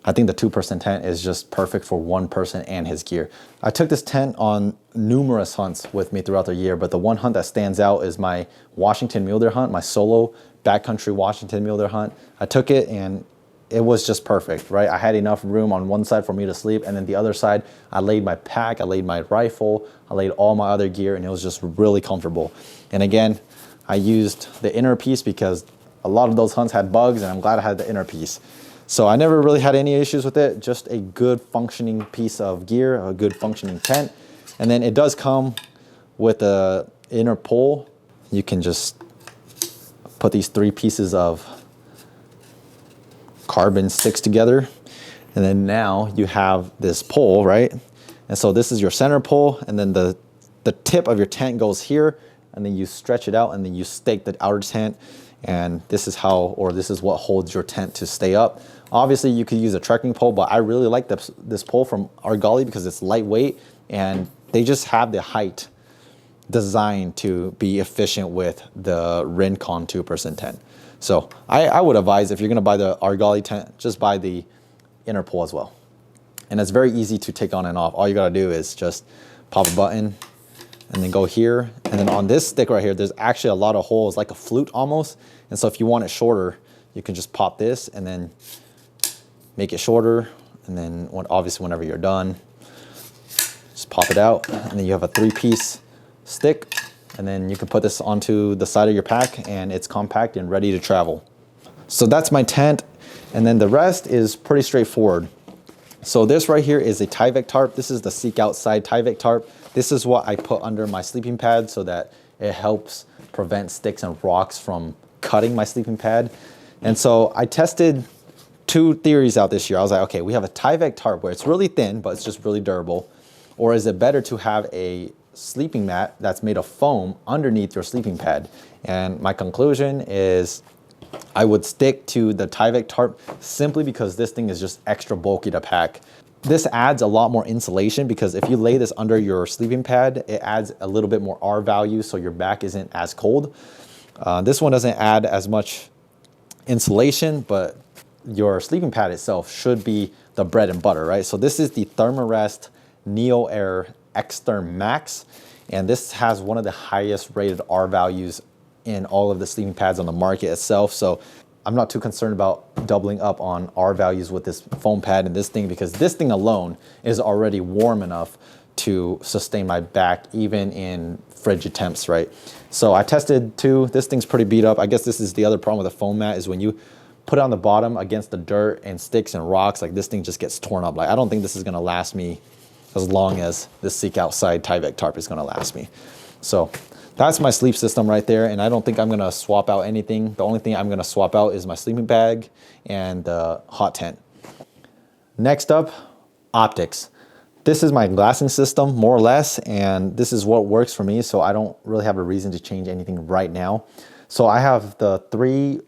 I think the 2-person tent is just perfect for one person and his gear. I took this tent on numerous hunts with me throughout the year, but the one hunt that stands out is my Washington mule deer hunt, my solo backcountry Washington mule deer hunt. I took it and it was just perfect, right? I had enough room on one side for me to sleep, and then the other side, I laid my pack, I laid my rifle, I laid all my other gear, and it was just really comfortable. And again, I used the inner piece because a lot of those hunts had bugs, and I'm glad I had the inner piece. So I never really had any issues with it, just a good functioning piece of gear, a good functioning tent. And then it does come with a inner pole you can just put these 3 pieces of carbon sticks together. And then now you have this pole, right? And so this is your center pole, and then the tip of your tent goes here, and then you stretch it out, and then you stake the outer tent, and this is how, or this is what holds your tent to stay up. Obviously, you could use a trekking pole, but I really like this pole from Archery because it's lightweight, and they just have the height designed to be efficient with the Rincon 2-person tent. So I would advise, if you're gonna buy the Archery tent, just buy the inner pole as well. And it's very easy to take on and off. All you gotta do is just pop a button and then go here. And then on this stick right here, there's actually a lot of holes, like a flute almost. And so if you want it shorter, you can just pop this and then make it shorter. And then obviously whenever you're done, just pop it out. And then you have a 3-piece stick. And then you can put this onto the side of your pack, and it's compact and ready to travel. So that's my tent. And then the rest is pretty straightforward. So this right here is a Tyvek tarp. This is the Seek Outside Tyvek tarp. This is what I put under my sleeping pad so that it helps prevent sticks and rocks from cutting my sleeping pad. And so I tested 2 theories out this year. I was like, okay, we have a Tyvek tarp where it's really thin, but it's just really durable. Or is it better to have a sleeping mat that's made of foam underneath your sleeping pad? And my conclusion is I would stick to the Tyvek tarp simply because this thing is just extra bulky to pack. This adds a lot more insulation because if you lay this under your sleeping pad, it adds a little bit more R value so your back isn't as cold. This one doesn't add as much insulation, but your sleeping pad itself should be the bread and butter, right? So this is the Thermarest Neo Air X-Therm Max, and this has one of the highest rated R values in all of the sleeping pads on the market itself. So I'm not too concerned about doubling up on R values with this foam pad and this thing, because this thing alone is already warm enough to sustain my back even in frigid temps, right? So I tested 2. This thing's pretty beat up. I guess this is the other problem with the foam mat, is when you put it on the bottom against the dirt and sticks and rocks, like this thing just gets torn up. Like I don't think this is gonna last me as long as this Seek Outside Tyvek tarp is gonna last me. So that's my sleep system right there, and I don't think I'm gonna swap out anything. The only thing I'm gonna swap out is my sleeping bag and the hot tent. Next up, optics. This is my glassing system, more or less, and this is what works for me, so I don't really have a reason to change anything right now. So I have the 3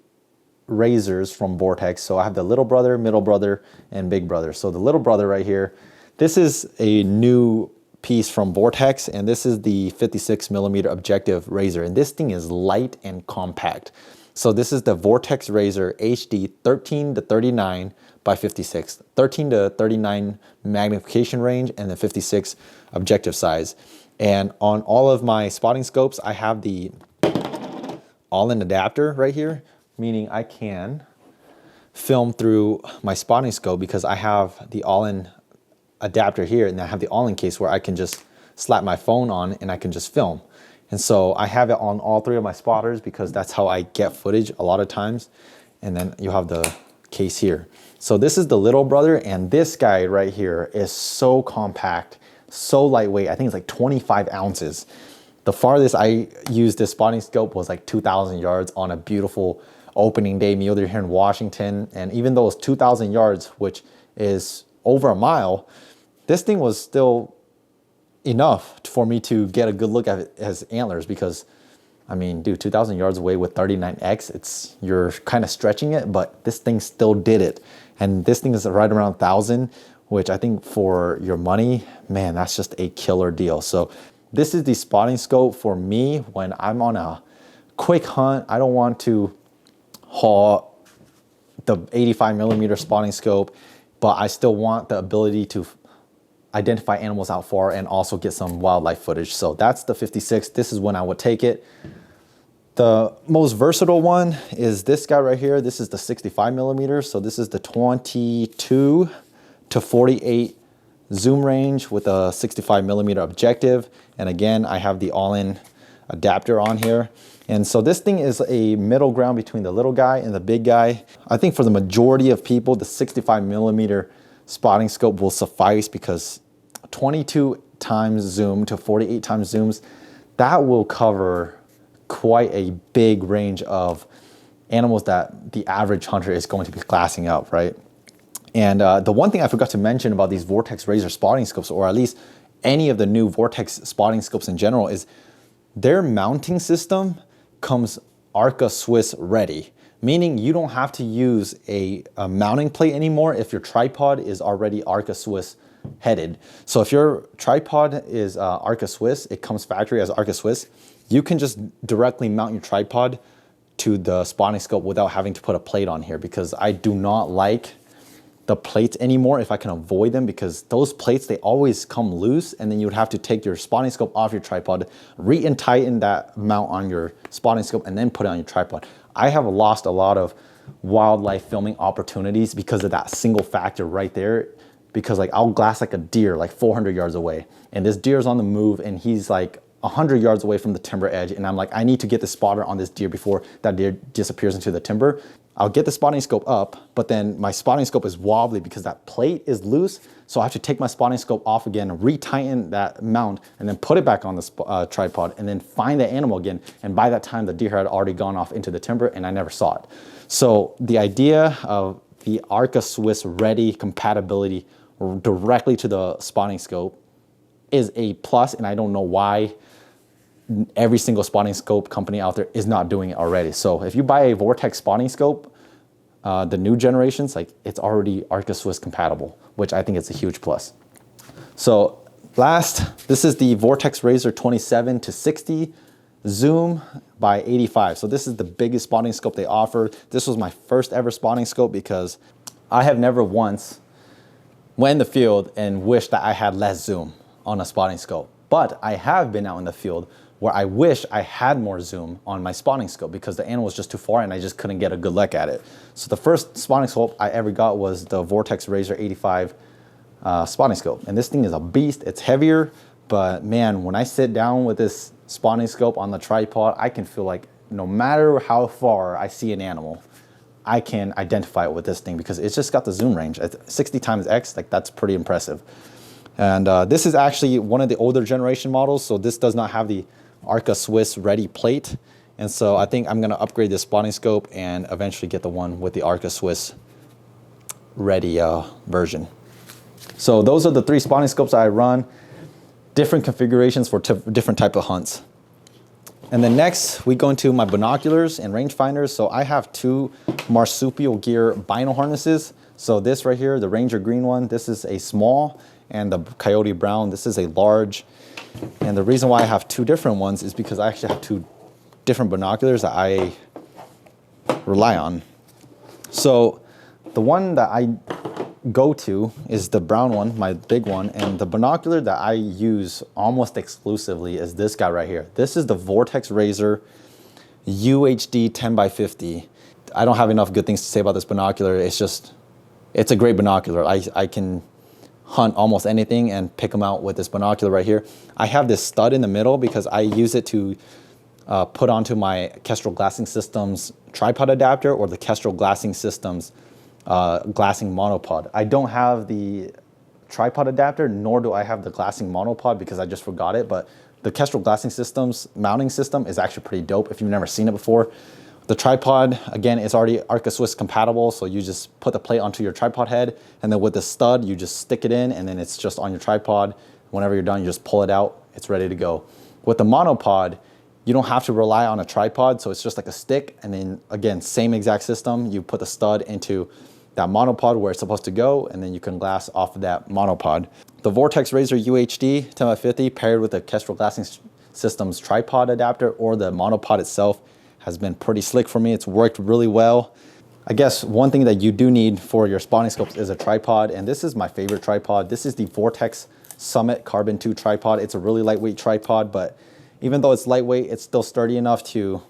razors from Bowtech. So I have the little brother, middle brother, and big brother. So the little brother right here, this is a new piece from Bowtech, and this is the 56mm objective razor, and this thing is light and compact. So this is the Vortex Razor HD 13-39 by 56, 13-39 magnification range, and the 56 objective size. And on all of my spotting scopes, I have the all-in adapter right here, meaning I can film through my spotting scope because I have the all-in adapter here, and I have the all-in case where I can just slap my phone on and I can just film. And so I have it on all 3 of my spotters because that's how I get footage a lot of times. And then you have the case here. So this is the little brother, and this guy right here is so compact, so lightweight. I think it's like 25 ounces. The farthest I used this spotting scope was like 2,000 yards on a beautiful opening day mule deer here in Washington. And even though it's 2,000 yards, which is over a mile, this thing was still enough for me to get a good look at it as antlers, because I mean, dude, 2,000 yards away with 39X, you're kind of stretching it, but this thing still did it. And this thing is right around 1,000, which I think for your money, man, that's just a killer deal. So this is the spotting scope for me when I'm on a quick hunt. I don't want to haul the 85mm spotting scope, but I still want the ability to identify animals out far and also get some wildlife footage. So that's the 56. This is when I would take it. The most versatile one is this guy right here. This is the 65mm. So this is the 22 to 48 zoom range with a 65mm objective. And again, I have the all-in adapter on here. And so this thing is a middle ground between the little guy and the big guy. I think for the majority of people, the 65mm spotting scope will suffice, because 22 times zoom to 48 times zooms, that will cover quite a big range of animals that the average hunter is going to be classing out, right? And the one thing I forgot to mention about these Vortex Razor spotting scopes, or at least any of the new Vortex spotting scopes in general, is their mounting system comes Arca Swiss ready, meaning you don't have to use a mounting plate anymore if your tripod is already Arca Swiss headed. So if your tripod is Arca Swiss, it comes factory as Arca Swiss, you can just directly mount your tripod to the spotting scope without having to put a plate on here, because I do not like the plates anymore if I can avoid them, because those plates, they always come loose, and then you would have to take your spotting scope off your tripod, re-tighten that mount on your spotting scope, and then put it on your tripod. I have lost a lot of wildlife filming opportunities because of that single factor right there, because like I'll glass like a deer like 400 yards away, and this deer's on the move and he's like 100 yards away from the timber edge, and I'm like, I need to get the spotter on this deer before that deer disappears into the timber. I'll get the spotting scope up, but then my spotting scope is wobbly because that plate is loose. So I have to take my spotting scope off again, re-tighten that mount, and then put it back on the tripod, and then find the animal again. And by that time, the deer had already gone off into the timber and I never saw it. So the idea of the Arca Swiss ready compatibility directly to the spotting scope is a plus, and I don't know why every single spotting scope company out there is not doing it already. So if you buy a Vortex spotting scope, the new generations, like it's already Arca Swiss compatible, which I think is a huge plus. So last, this is the Vortex Razor 27 to 60 zoom by 85. So this is the biggest spotting scope they offer. This was my first ever spotting scope because I have never once went in the field and wished that I had less zoom on a spotting scope. But I have been out in the field where I wish I had more zoom on my spotting scope because the animal was just too far and I just couldn't get a good look at it. So the first spotting scope I ever got was the Vortex Razor 85 spotting scope. And this thing is a beast. It's heavier, but man, when I sit down with this spotting scope on the tripod, I can feel like no matter how far I see an animal, I can identify it with this thing because it's just got the zoom range. At 60 times X, like that's pretty impressive. And this is actually one of the older generation models, so this does not have the Arca Swiss ready plate. And so I think I'm gonna upgrade this spotting scope and eventually get the one with the Arca Swiss ready version. So those are the 3 spotting scopes I run, different configurations for different type of hunts. And then next we go into my binoculars and rangefinders. So I have 2 marsupial gear bino harnesses. So this right here, the Ranger green one, this is a small, and the Coyote brown, this is a large. And the reason why I have 2 different ones is because I actually have 2 different binoculars that I rely on. So the one that I go to is the brown one, my big one, and the binocular that I use almost exclusively is this guy right here. This is the Vortex Razor UHD 10x50. I don't have enough good things to say about this binocular. It's a great binocular. I can hunt almost anything and pick them out with this binocular right here. I have this stud in the middle because I use it to put onto my Kestrel Glassing Systems tripod adapter or the Kestrel Glassing Systems glassing monopod. I don't have the tripod adapter, nor do I have the glassing monopod because I just forgot it, but the Kestrel Glassing Systems mounting system is actually pretty dope if you've never seen it before. The tripod, again, is already Arca Swiss compatible, so you just put the plate onto your tripod head, and then with the stud, you just stick it in, and then it's just on your tripod. Whenever you're done, you just pull it out, it's ready to go. With the monopod, you don't have to rely on a tripod, so it's just like a stick, and then again, same exact system. You put the stud into that monopod where it's supposed to go, and then you can glass off of that monopod. The Vortex Razor UHD 10x50 paired with the Kestrel Glassing Systems tripod adapter or the monopod itself has been pretty slick for me. It's worked really well. I guess one thing that you do need for your spotting scopes is a tripod, and this is my favorite tripod. This is the Vortex Summit Carbon 2 tripod. It's a really lightweight tripod, but even though it's lightweight, it's still sturdy enough to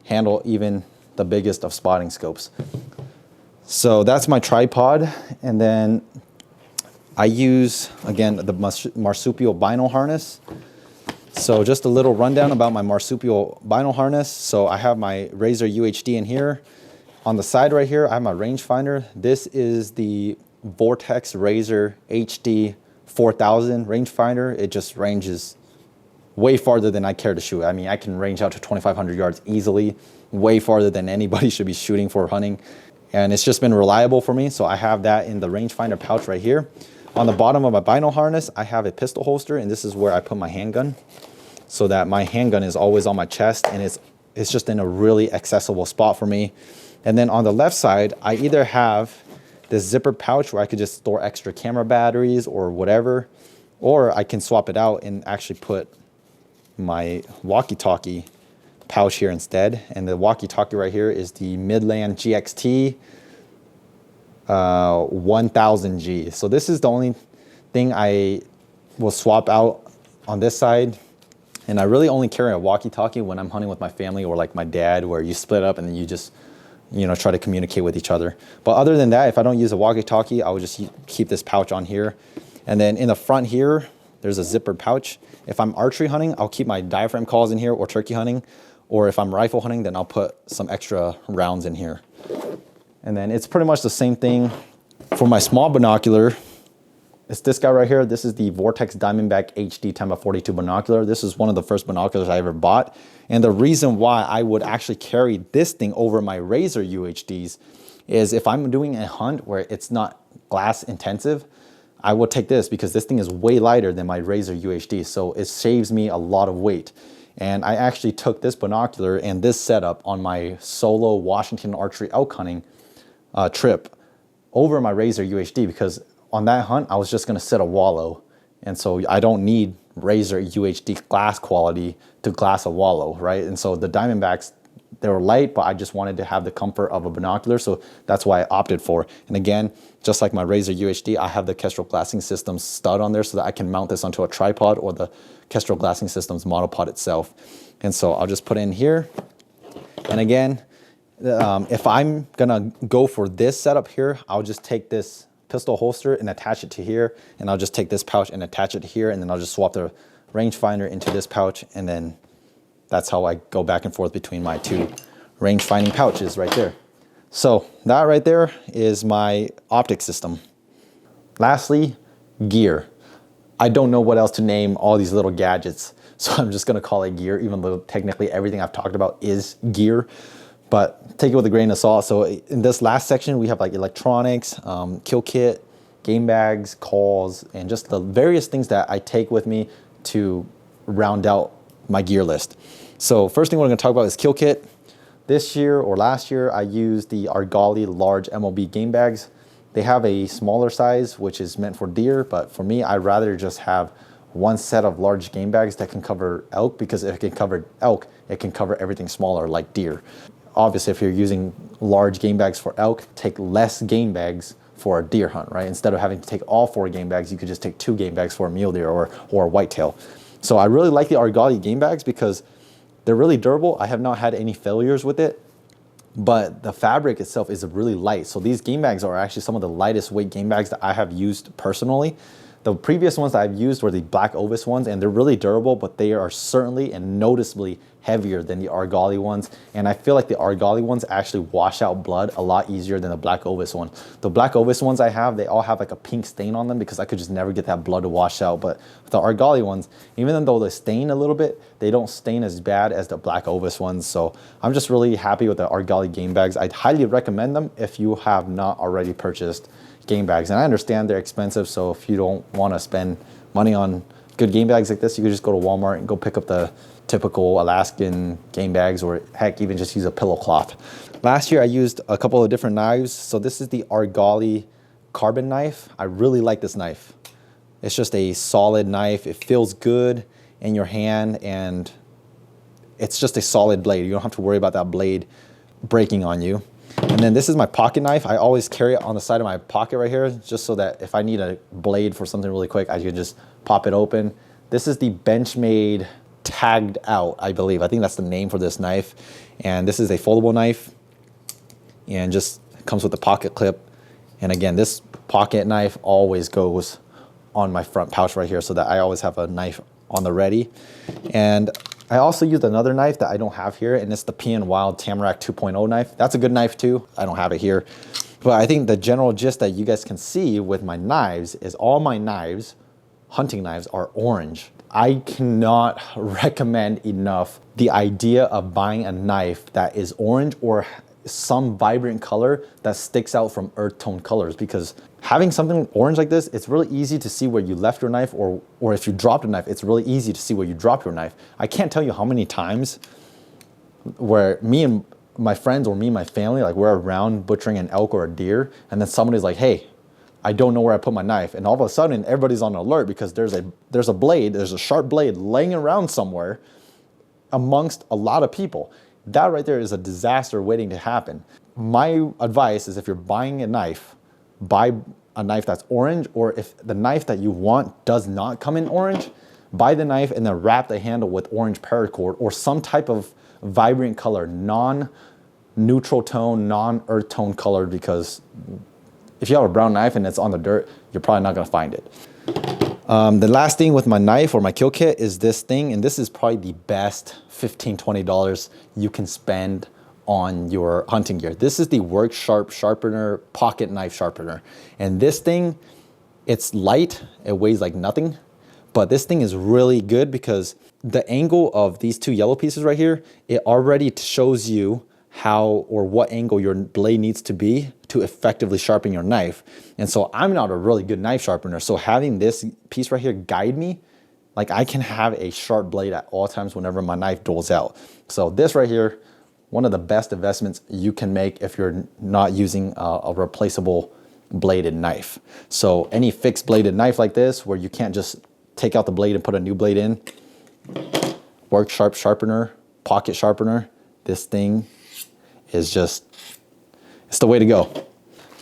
handle even the biggest of spotting scopes. So that's my tripod, and then I use, again, the marsupial bino harness. So just a little rundown about my marsupial bino harness. So I have my Razor UHD in here. On the side right here, I have my rangefinder. This is the Vortex Razor HD 4000 rangefinder. It just ranges way farther than I care to shoot. I mean, I can range out to 2,500 yards easily, way farther than anybody should be shooting for hunting. And it's just been reliable for me. So I have that in the rangefinder pouch right here. On the bottom of my bino harness, I have a pistol holster, and this is where I put my handgun, so that my handgun is always on my chest, and it's just in a really accessible spot for me. And then on the left side, I either have this zipper pouch where I could just store extra camera batteries or whatever, or I can swap it out and actually put my walkie-talkie pouch here instead. And the walkie-talkie right here is the Midland GXT 1000G. So this is the only thing I will swap out on this side. And I really only carry a walkie-talkie when I'm hunting with my family or like my dad, where you split up and then you just, you know, try to communicate with each other. But other than that, if I don't use a walkie-talkie, I would just keep this pouch on here. And then in the front here, there's a zipper pouch. If I'm archery hunting, I'll keep my diaphragm calls in here, or turkey hunting. Or if I'm rifle hunting, then I'll put some extra rounds in here. And then it's pretty much the same thing for my small binocular. It's this guy right here. This is the Vortex Diamondback HD 10x42 binocular. This is one of the first binoculars I ever bought. And the reason why I would actually carry this thing over my Razor UHDs is if I'm doing a hunt where it's not glass intensive, I will take this because this thing is way lighter than my Razor UHD. So it saves me a lot of weight. And I actually took this binocular and this setup on my solo Washington archery elk hunting trip over my Razor UHD, because on that hunt, I was just gonna set a wallow. And so I don't need Razor UHD glass quality to glass a wallow, right? And so the Diamondbacks, they were light, but I just wanted to have the comfort of a binocular. So that's why I opted for. And again, just like my Razor UHD, I have the Kestrel glassing system stud on there so that I can mount this onto a tripod or the Kestrel glassing system's monopod itself. And so I'll just put it in here. And again, if I'm gonna go for this setup here, I'll just take this pistol holster and attach it to here, and I'll just take this pouch and attach it here, and then I'll just swap the rangefinder into this pouch, and then that's how I go back and forth between my two range-finding pouches right there. So that right there is my optic system. Lastly, gear. I don't know what else to name all these little gadgets, so I'm just gonna call it gear, even though technically everything I've talked about is gear. But take it with a grain of salt. So in this last section, we have like electronics, kill kit, game bags, calls, and just the various things that I take with me to round out my gear list. So first thing we're gonna talk about is kill kit. This year or last year, I used the Argali large MOB game bags. They have a smaller size, which is meant for deer, but for me, I'd rather just have one set of large game bags that can cover elk, because if it can cover elk, it can cover everything smaller like deer. Obviously, if you're using large game bags for elk, take less game bags for a deer hunt, right? Instead of having to take all 4 game bags, you could just take 2 game bags for a mule deer or a whitetail. So I really like the Argali game bags because they're really durable. I have not had any failures with it, but the fabric itself is really light. So these game bags are actually some of the lightest weight game bags that I have used personally. The previous ones that I've used were the Black Ovis ones, and they're really durable, but they are certainly and noticeably heavier than the Argali ones. And I feel like the Argali ones actually wash out blood a lot easier than the Black Ovis one. The Black Ovis ones I have, they all have like a pink stain on them because I could just never get that blood to wash out. But with the Argali ones, even though they stain a little bit, they don't stain as bad as the Black Ovis ones. So I'm just really happy with the Argali game bags. I'd highly recommend them if you have not already purchased game bags. And I understand they're expensive, so if you don't want to spend money on good game bags like this, you could just go to Walmart and go pick up the typical Alaskan game bags, or heck, even just use a pillow cloth. Last year I used a couple of different knives. So this is the Argali carbon knife. I really like this knife. It's just a solid knife. It feels good in your hand, and it's just a solid blade. You don't have to worry about that blade breaking on you. And then this is my pocket knife. I always carry it on the side of my pocket right here, just so that if I need a blade for something really quick, I can just pop it open. This is the Benchmade Tagged Out, I believe. I think that's the name for this knife. And this is a foldable knife, and just comes with a pocket clip. And again, this pocket knife always goes on my front pouch right here, so that I always have a knife on the ready. And I also used another knife that I don't have here, and it's the PN Wild Tamarack 2.0 knife. That's a good knife too. I don't have it here. But I think the general gist that you guys can see with my knives is all my knives, hunting knives, are orange. I cannot recommend enough the idea of buying a knife that is orange or some vibrant color that sticks out from earth tone colors, because having something orange like this, it's really easy to see where you left your knife, or if you dropped a knife, it's really easy to see where you dropped your knife. I can't tell you how many times where me and my friends or me and my family, like we're around butchering an elk or a deer, and then somebody's like, hey, I don't know where I put my knife. And all of a sudden everybody's on alert because there's a sharp blade laying around somewhere amongst a lot of people. That right there is a disaster waiting to happen. My advice is, if you're buying a knife, buy a knife that's orange, or if the knife that you want does not come in orange, buy the knife and then wrap the handle with orange paracord or some type of vibrant color, non-neutral tone, non-earth tone colored, because if you have a brown knife and it's on the dirt, you're probably not gonna find it. The last thing with my knife or my kill kit is this thing, and this is probably the best $15, $20 you can spend on your hunting gear. This is the Work Sharp Sharpener Pocket Knife Sharpener. And this thing, it's light, it weighs like nothing, but this thing is really good because the angle of these two yellow pieces right here, it already shows you how or what angle your blade needs to be to effectively sharpen your knife. And so I'm not a really good knife sharpener, so having this piece right here guide me, like I can have a sharp blade at all times whenever my knife doles out. So this right here, one of the best investments you can make if you're not using a replaceable bladed knife. So any fixed bladed knife like this, where you can't just take out the blade and put a new blade in, Work Sharp Sharpener, Pocket Sharpener, this thing is just, it's the way to go.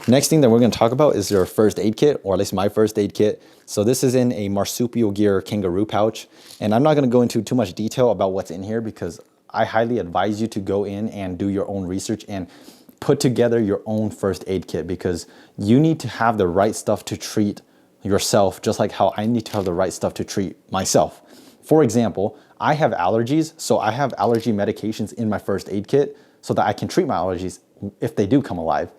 Next thing that we're gonna talk about is your first aid kit, or at least my first aid kit. So this is in a marsupial gear kangaroo pouch, and I'm not gonna go into too much detail about what's in here because I highly advise you to go in and do your own research and put together your own first aid kit, because you need to have the right stuff to treat yourself, just like how I need to have the right stuff to treat myself. For example, I have allergies, so I have allergy medications in my first aid kit so that I can treat my allergies if they do come alive.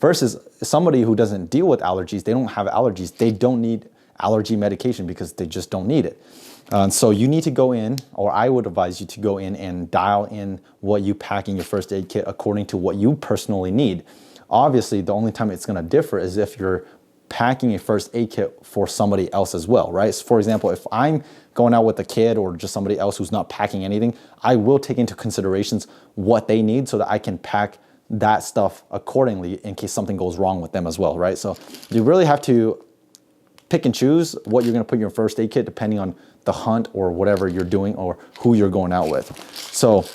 Versus somebody who doesn't deal with allergies, they don't have allergies, they don't need allergy medication because they just don't need it. So you need to go in, or I would advise you to go in and dial in what you pack in your first aid kit according to what you personally need. Obviously, the only time it's gonna differ is if you're packing a first aid kit for somebody else as well, right? So for example, if I'm going out with a kid or just somebody else who's not packing anything, I will take into considerations what they need so that I can pack that stuff accordingly in case something goes wrong with them as well, right? So you really have to pick and choose what you're gonna put in your first aid kit depending on the hunt or whatever you're doing or who you're going out with. So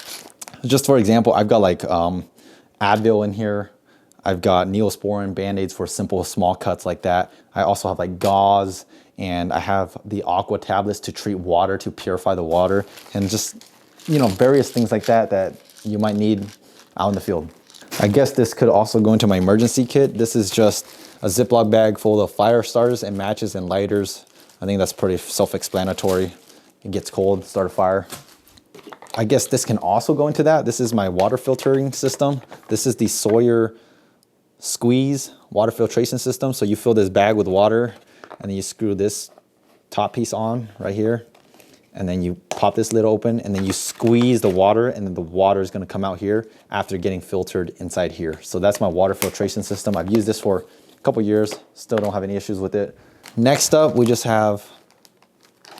just for example, I've got like Advil in here. I've got Neosporin Band-Aids for simple small cuts like that. I also have like gauze, and I have the aqua tablets to treat water, to purify the water, and just, you know, various things like that that you might need out in the field. I guess this could also go into my emergency kit. This is just a Ziploc bag full of fire starters and matches and lighters. I think that's pretty self-explanatory. It gets cold, start a fire. I guess this can also go into that. This is my water filtering system. This is the Sawyer Squeeze water filtration system. So you fill this bag with water and then you screw this top piece on right here, and then you pop this lid open and then you squeeze the water, and then the water is going to come out here after getting filtered inside here. So that's my water filtration system. I've used this for a couple years, still don't have any issues with it. Next up, we just have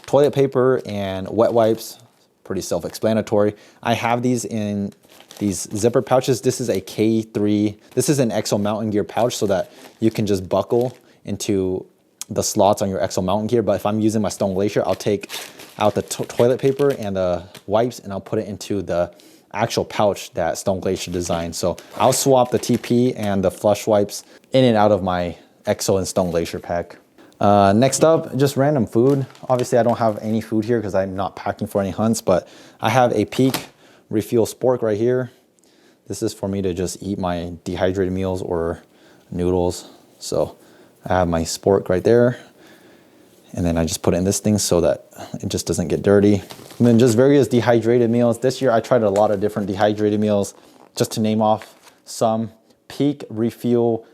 toilet paper and wet wipes. Pretty self-explanatory. I have these in these zipper pouches. This is a K3. This is an Exo Mountain Gear pouch so that you can just buckle into the slots on your Exo Mountain Gear. But if I'm using my Stone Glacier, I'll take out the toilet paper and the wipes and I'll put it into the actual pouch that Stone Glacier designed. So I'll swap the TP and the flush wipes in and out of my Exo and Stone Glacier pack. Next up, just random food. Obviously, I don't have any food here because I'm not packing for any hunts, but I have a Peak refuel spork right here. This is for me to just eat my dehydrated meals or noodles. So I have my spork right there. And then I just put it in this thing so that it just doesn't get dirty. And then just various dehydrated meals. This year I tried a lot of different dehydrated meals. Just to name off some: Peak Refuel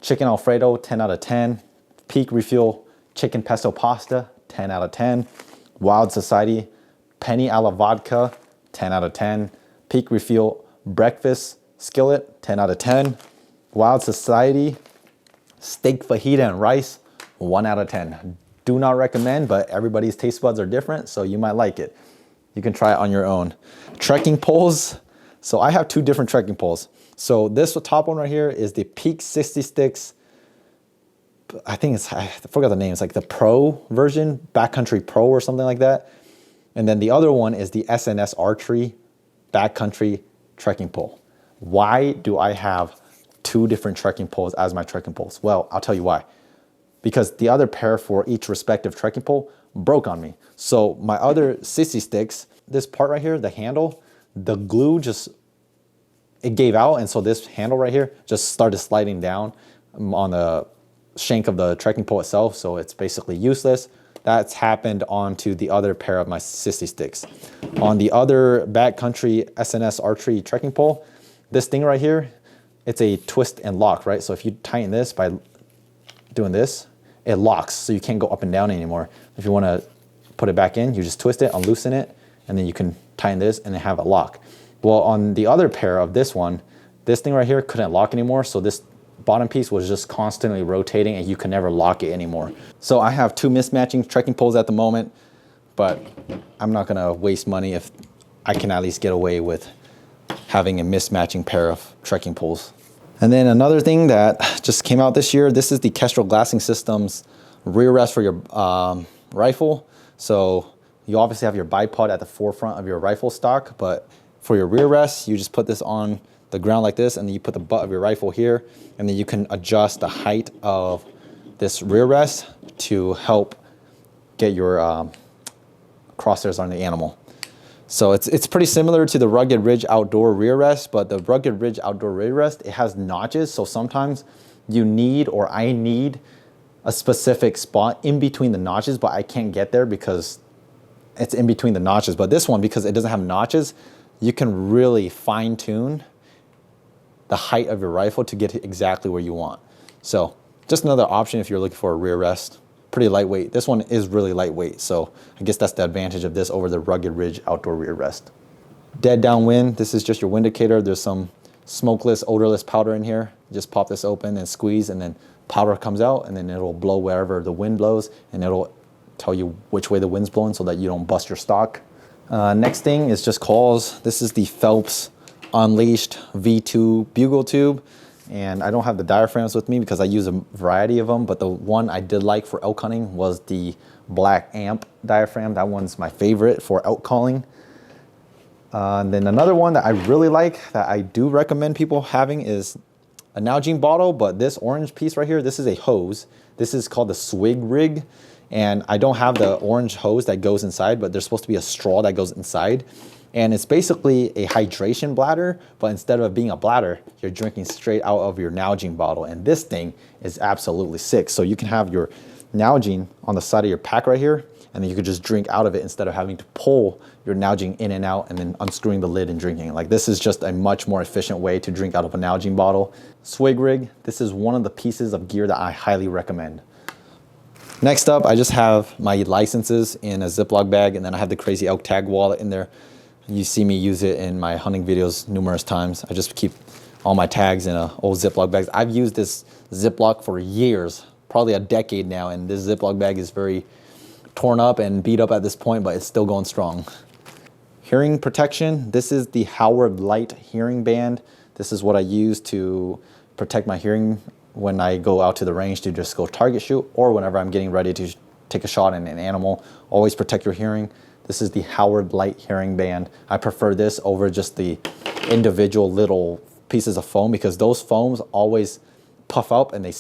Chicken Alfredo, 10 out of 10. Peak Refuel Chicken Pesto Pasta, 10 out of 10. Wild Society Penny a la Vodka, 10 out of 10. Peak Refuel Breakfast Skillet, 10 out of 10. Wild Society Steak Fajita and Rice, 1 out of 10. Do not recommend, but everybody's taste buds are different, so you might like it. You can try it on your own. Trekking poles. So I have 2 different trekking poles. So this top one right here is the Peak 60 Sticks. I forgot the name. It's like the Pro version, Backcountry Pro or something like that. And then the other one is the SNS Archery Backcountry trekking pole. Why do I have 2 different trekking poles as my trekking poles? Well, I'll tell you why. Because the other pair for each respective trekking pole broke on me. So my other sissy sticks, this part right here, the handle, the glue it gave out. And so this handle right here just started sliding down on the shank of the trekking pole itself. So it's basically useless. That's happened onto the other pair of my sissy sticks. On the other backcountry SNS archery trekking pole, this thing right here, it's a twist and lock, right? So if you tighten this by doing this, it locks, so you can't go up and down anymore. If you want to put it back in, you just twist it, unloosen it, and then you can tighten this and then have a lock. Well, on the other pair of this one, this thing right here couldn't lock anymore, so this bottom piece was just constantly rotating and you can never lock it anymore. So I have 2 mismatching trekking poles at the moment, but I'm not gonna waste money if I can at least get away with having a mismatching pair of trekking poles. And then another thing that just came out this year, this is the Kestrel Glassing Systems rear rest for your rifle. So you obviously have your bipod at the forefront of your rifle stock, but for your rear rest, you just put this on the ground like this, and then you put the butt of your rifle here, and then you can adjust the height of this rear rest to help get your crosshairs on the animal. So it's pretty similar to the Rugged Ridge Outdoor rear rest, but the Rugged Ridge Outdoor rear rest, it has notches. So sometimes you need, or I need, a specific spot in between the notches, but I can't get there because it's in between the notches. But this one, because it doesn't have notches, you can really fine tune the height of your rifle to get it exactly where you want. So just another option if you're looking for a rear rest. Pretty lightweight. This one is really lightweight, so I guess that's the advantage of this over the Rugged Ridge Outdoor rear rest. Dead downwind, this is just your wind indicator. There's some smokeless, odorless powder in here. Just pop this open and squeeze, and then powder comes out, and then it'll blow wherever the wind blows, and it'll tell you which way the wind's blowing so that you don't bust your stock. Next thing is just calls. This is the Phelps Unleashed V2 bugle tube. And I don't have the diaphragms with me because I use a variety of them, but the one I did like for elk hunting was the black amp diaphragm. That one's my favorite for elk calling. And then another one that I really like that I do recommend people having is a Nalgene bottle, but this orange piece right here, this is a hose. This is called the Swig Rig. And I don't have the orange hose that goes inside, but there's supposed to be a straw that goes inside. And it's basically a hydration bladder, but instead of being a bladder, you're drinking straight out of your Nalgene bottle. And this thing is absolutely sick. So you can have your Nalgene on the side of your pack right here, and then you could just drink out of it instead of having to pull your Nalgene in and out and then unscrewing the lid and drinking. Like, this is just a much more efficient way to drink out of a Nalgene bottle. Swig Rig, this is one of the pieces of gear that I highly recommend. Next up, I just have my licenses in a Ziploc bag, and then I have the Crazy Elk Tag wallet in there. You see me use it in my hunting videos numerous times. I just keep all my tags in a old Ziploc bags. I've used this Ziploc for years, probably a decade now, and this Ziploc bag is very torn up and beat up at this point, but it's still going strong. Hearing protection. This is the Howard Light hearing band. This is what I use to protect my hearing when I go out to the range to just go target shoot, or whenever I'm getting ready to take a shot at an animal. Always protect your hearing. This is the Howard Light hearing band. I prefer this over just the individual little pieces of foam, because those foams always puff up and they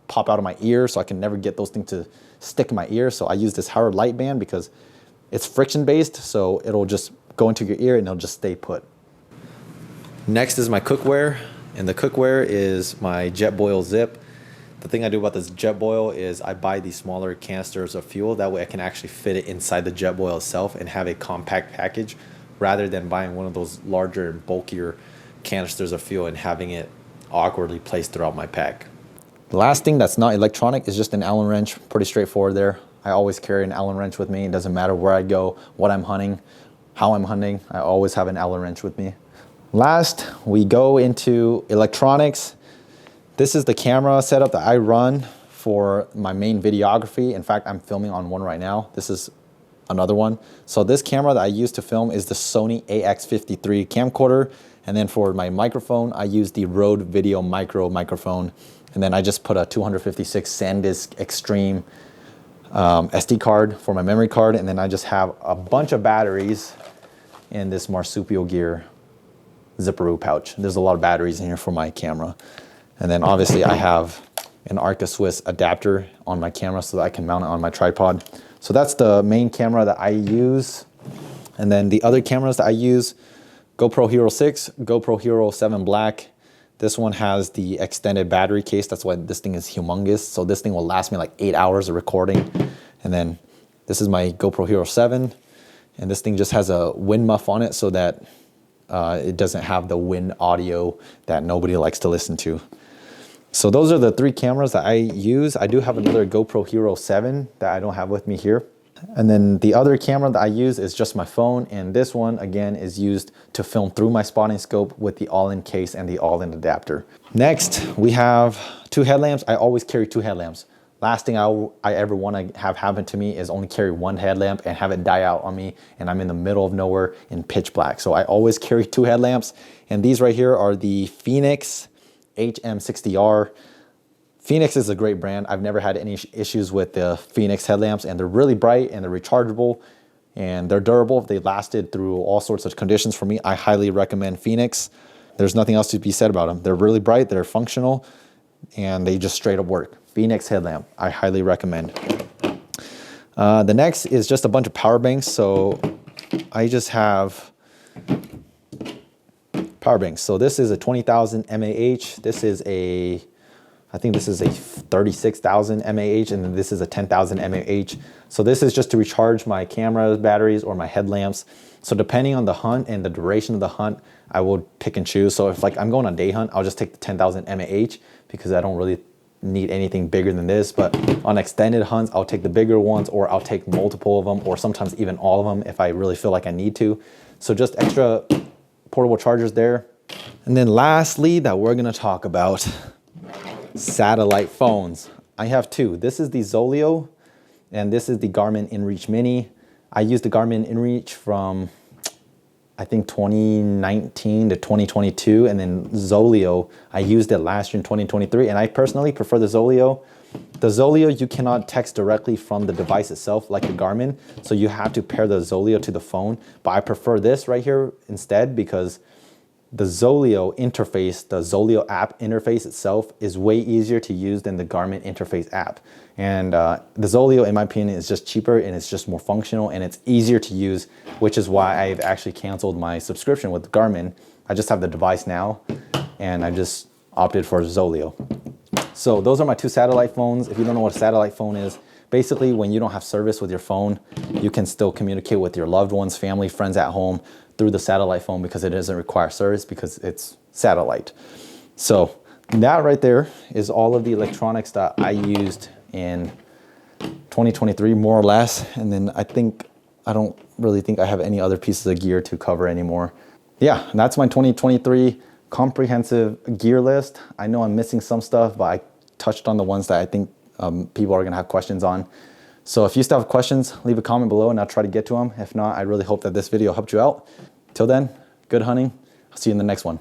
pop out of my ear, so I can never get those things to stick in my ear. So I use this Howard Light band because it's friction based, so it'll just go into your ear and it'll just stay put. Next is my cookware, and the cookware is my Jetboil Zip. The thing I do about this Jetboil is I buy these smaller canisters of fuel. That way I can actually fit it inside the Jetboil itself and have a compact package, rather than buying one of those larger and bulkier canisters of fuel and having it awkwardly placed throughout my pack. The last thing that's not electronic is just an Allen wrench. Pretty straightforward there. I always carry an Allen wrench with me. It doesn't matter where I go, what I'm hunting, how I'm hunting, I always have an Allen wrench with me. Last, we go into electronics. This is the camera setup that I run for my main videography. In fact, I'm filming on one right now. This is another one. So this camera that I use to film is the Sony AX53 camcorder. And then for my microphone, I use the Rode Video Micro microphone. And then I just put a 256 SanDisk Extreme SD card for my memory card. And then I just have a bunch of batteries in this marsupial gear zipperoo pouch. There's a lot of batteries in here for my camera. And then obviously I have an Arca Swiss adapter on my camera so that I can mount it on my tripod. So that's the main camera that I use. And then the other cameras that I use, GoPro Hero 6, GoPro Hero 7 Black. This one has the extended battery case. That's why this thing is humongous. So this thing will last me like 8 hours of recording. And then this is my GoPro Hero 7. And this thing just has a wind muff on it so that it doesn't have the wind audio that nobody likes to listen to. So those are the three cameras that I use. I do have another GoPro Hero 7 that I don't have with me here. And then the other camera that I use is just my phone. And this one, again, is used to film through my spotting scope with the all-in case and the all-in adapter. Next, we have two headlamps. I always carry two headlamps. Last thing I ever want to have happen to me is only carry one headlamp and have it die out on me and I'm in the middle of nowhere in pitch black. So I always carry two headlamps. And these right here are the Phoenix HM60R. Phoenix is a great brand. I've never had any issues with the Phoenix headlamps, and they're really bright and they're rechargeable and they're durable. They lasted through all sorts of conditions for me. I highly recommend Phoenix. There's nothing else to be said about them. They're really bright, they're functional, and they just straight up work. Phoenix headlamp, I highly recommend. The next is just a bunch of power banks. So I just have power banks. So this is a 20,000 mAh. This is I think this is a 36,000 mAh, and then this is a 10,000 mAh. So this is just to recharge my camera batteries or my headlamps. So depending on the hunt and the duration of the hunt, I will pick and choose. So if like I'm going on a day hunt, I'll just take the 10,000 mAh because I don't really need anything bigger than this. But on extended hunts, I'll take the bigger ones, or I'll take multiple of them, or sometimes even all of them if I really feel like I need to. So just extra portable chargers there. And then lastly that we're gonna talk about, satellite phones. I have two. This is the Zoleo and this is the Garmin InReach Mini. I used the Garmin InReach from I think 2019 to 2022, and then Zoleo, I used it last year in 2023, and I personally prefer the Zoleo. The Zoleo, you cannot text directly from the device itself like the Garmin, so you have to pair the Zoleo to the phone, but I prefer this right here instead because the Zoleo interface, the Zoleo app interface itself is way easier to use than the Garmin interface app. And the Zoleo, in my opinion, is just cheaper and it's just more functional and it's easier to use, which is why I've actually canceled my subscription with Garmin. I just have the device now and I just opted for Zoleo. So those are my two satellite phones. If you don't know what a satellite phone is, basically when you don't have service with your phone, you can still communicate with your loved ones, family, friends at home through the satellite phone because it doesn't require service because it's satellite. So that right there is all of the electronics that I used in 2023, more or less. And then I don't really think I have any other pieces of gear to cover anymore. Yeah, that's my 2023 comprehensive gear list. I know I'm missing some stuff, but I touched on the ones that I think people are gonna have questions on. So if you still have questions, leave a comment below and I'll try to get to them. If not, I really hope that this video helped you out. Till then, good hunting. I'll see you in the next one.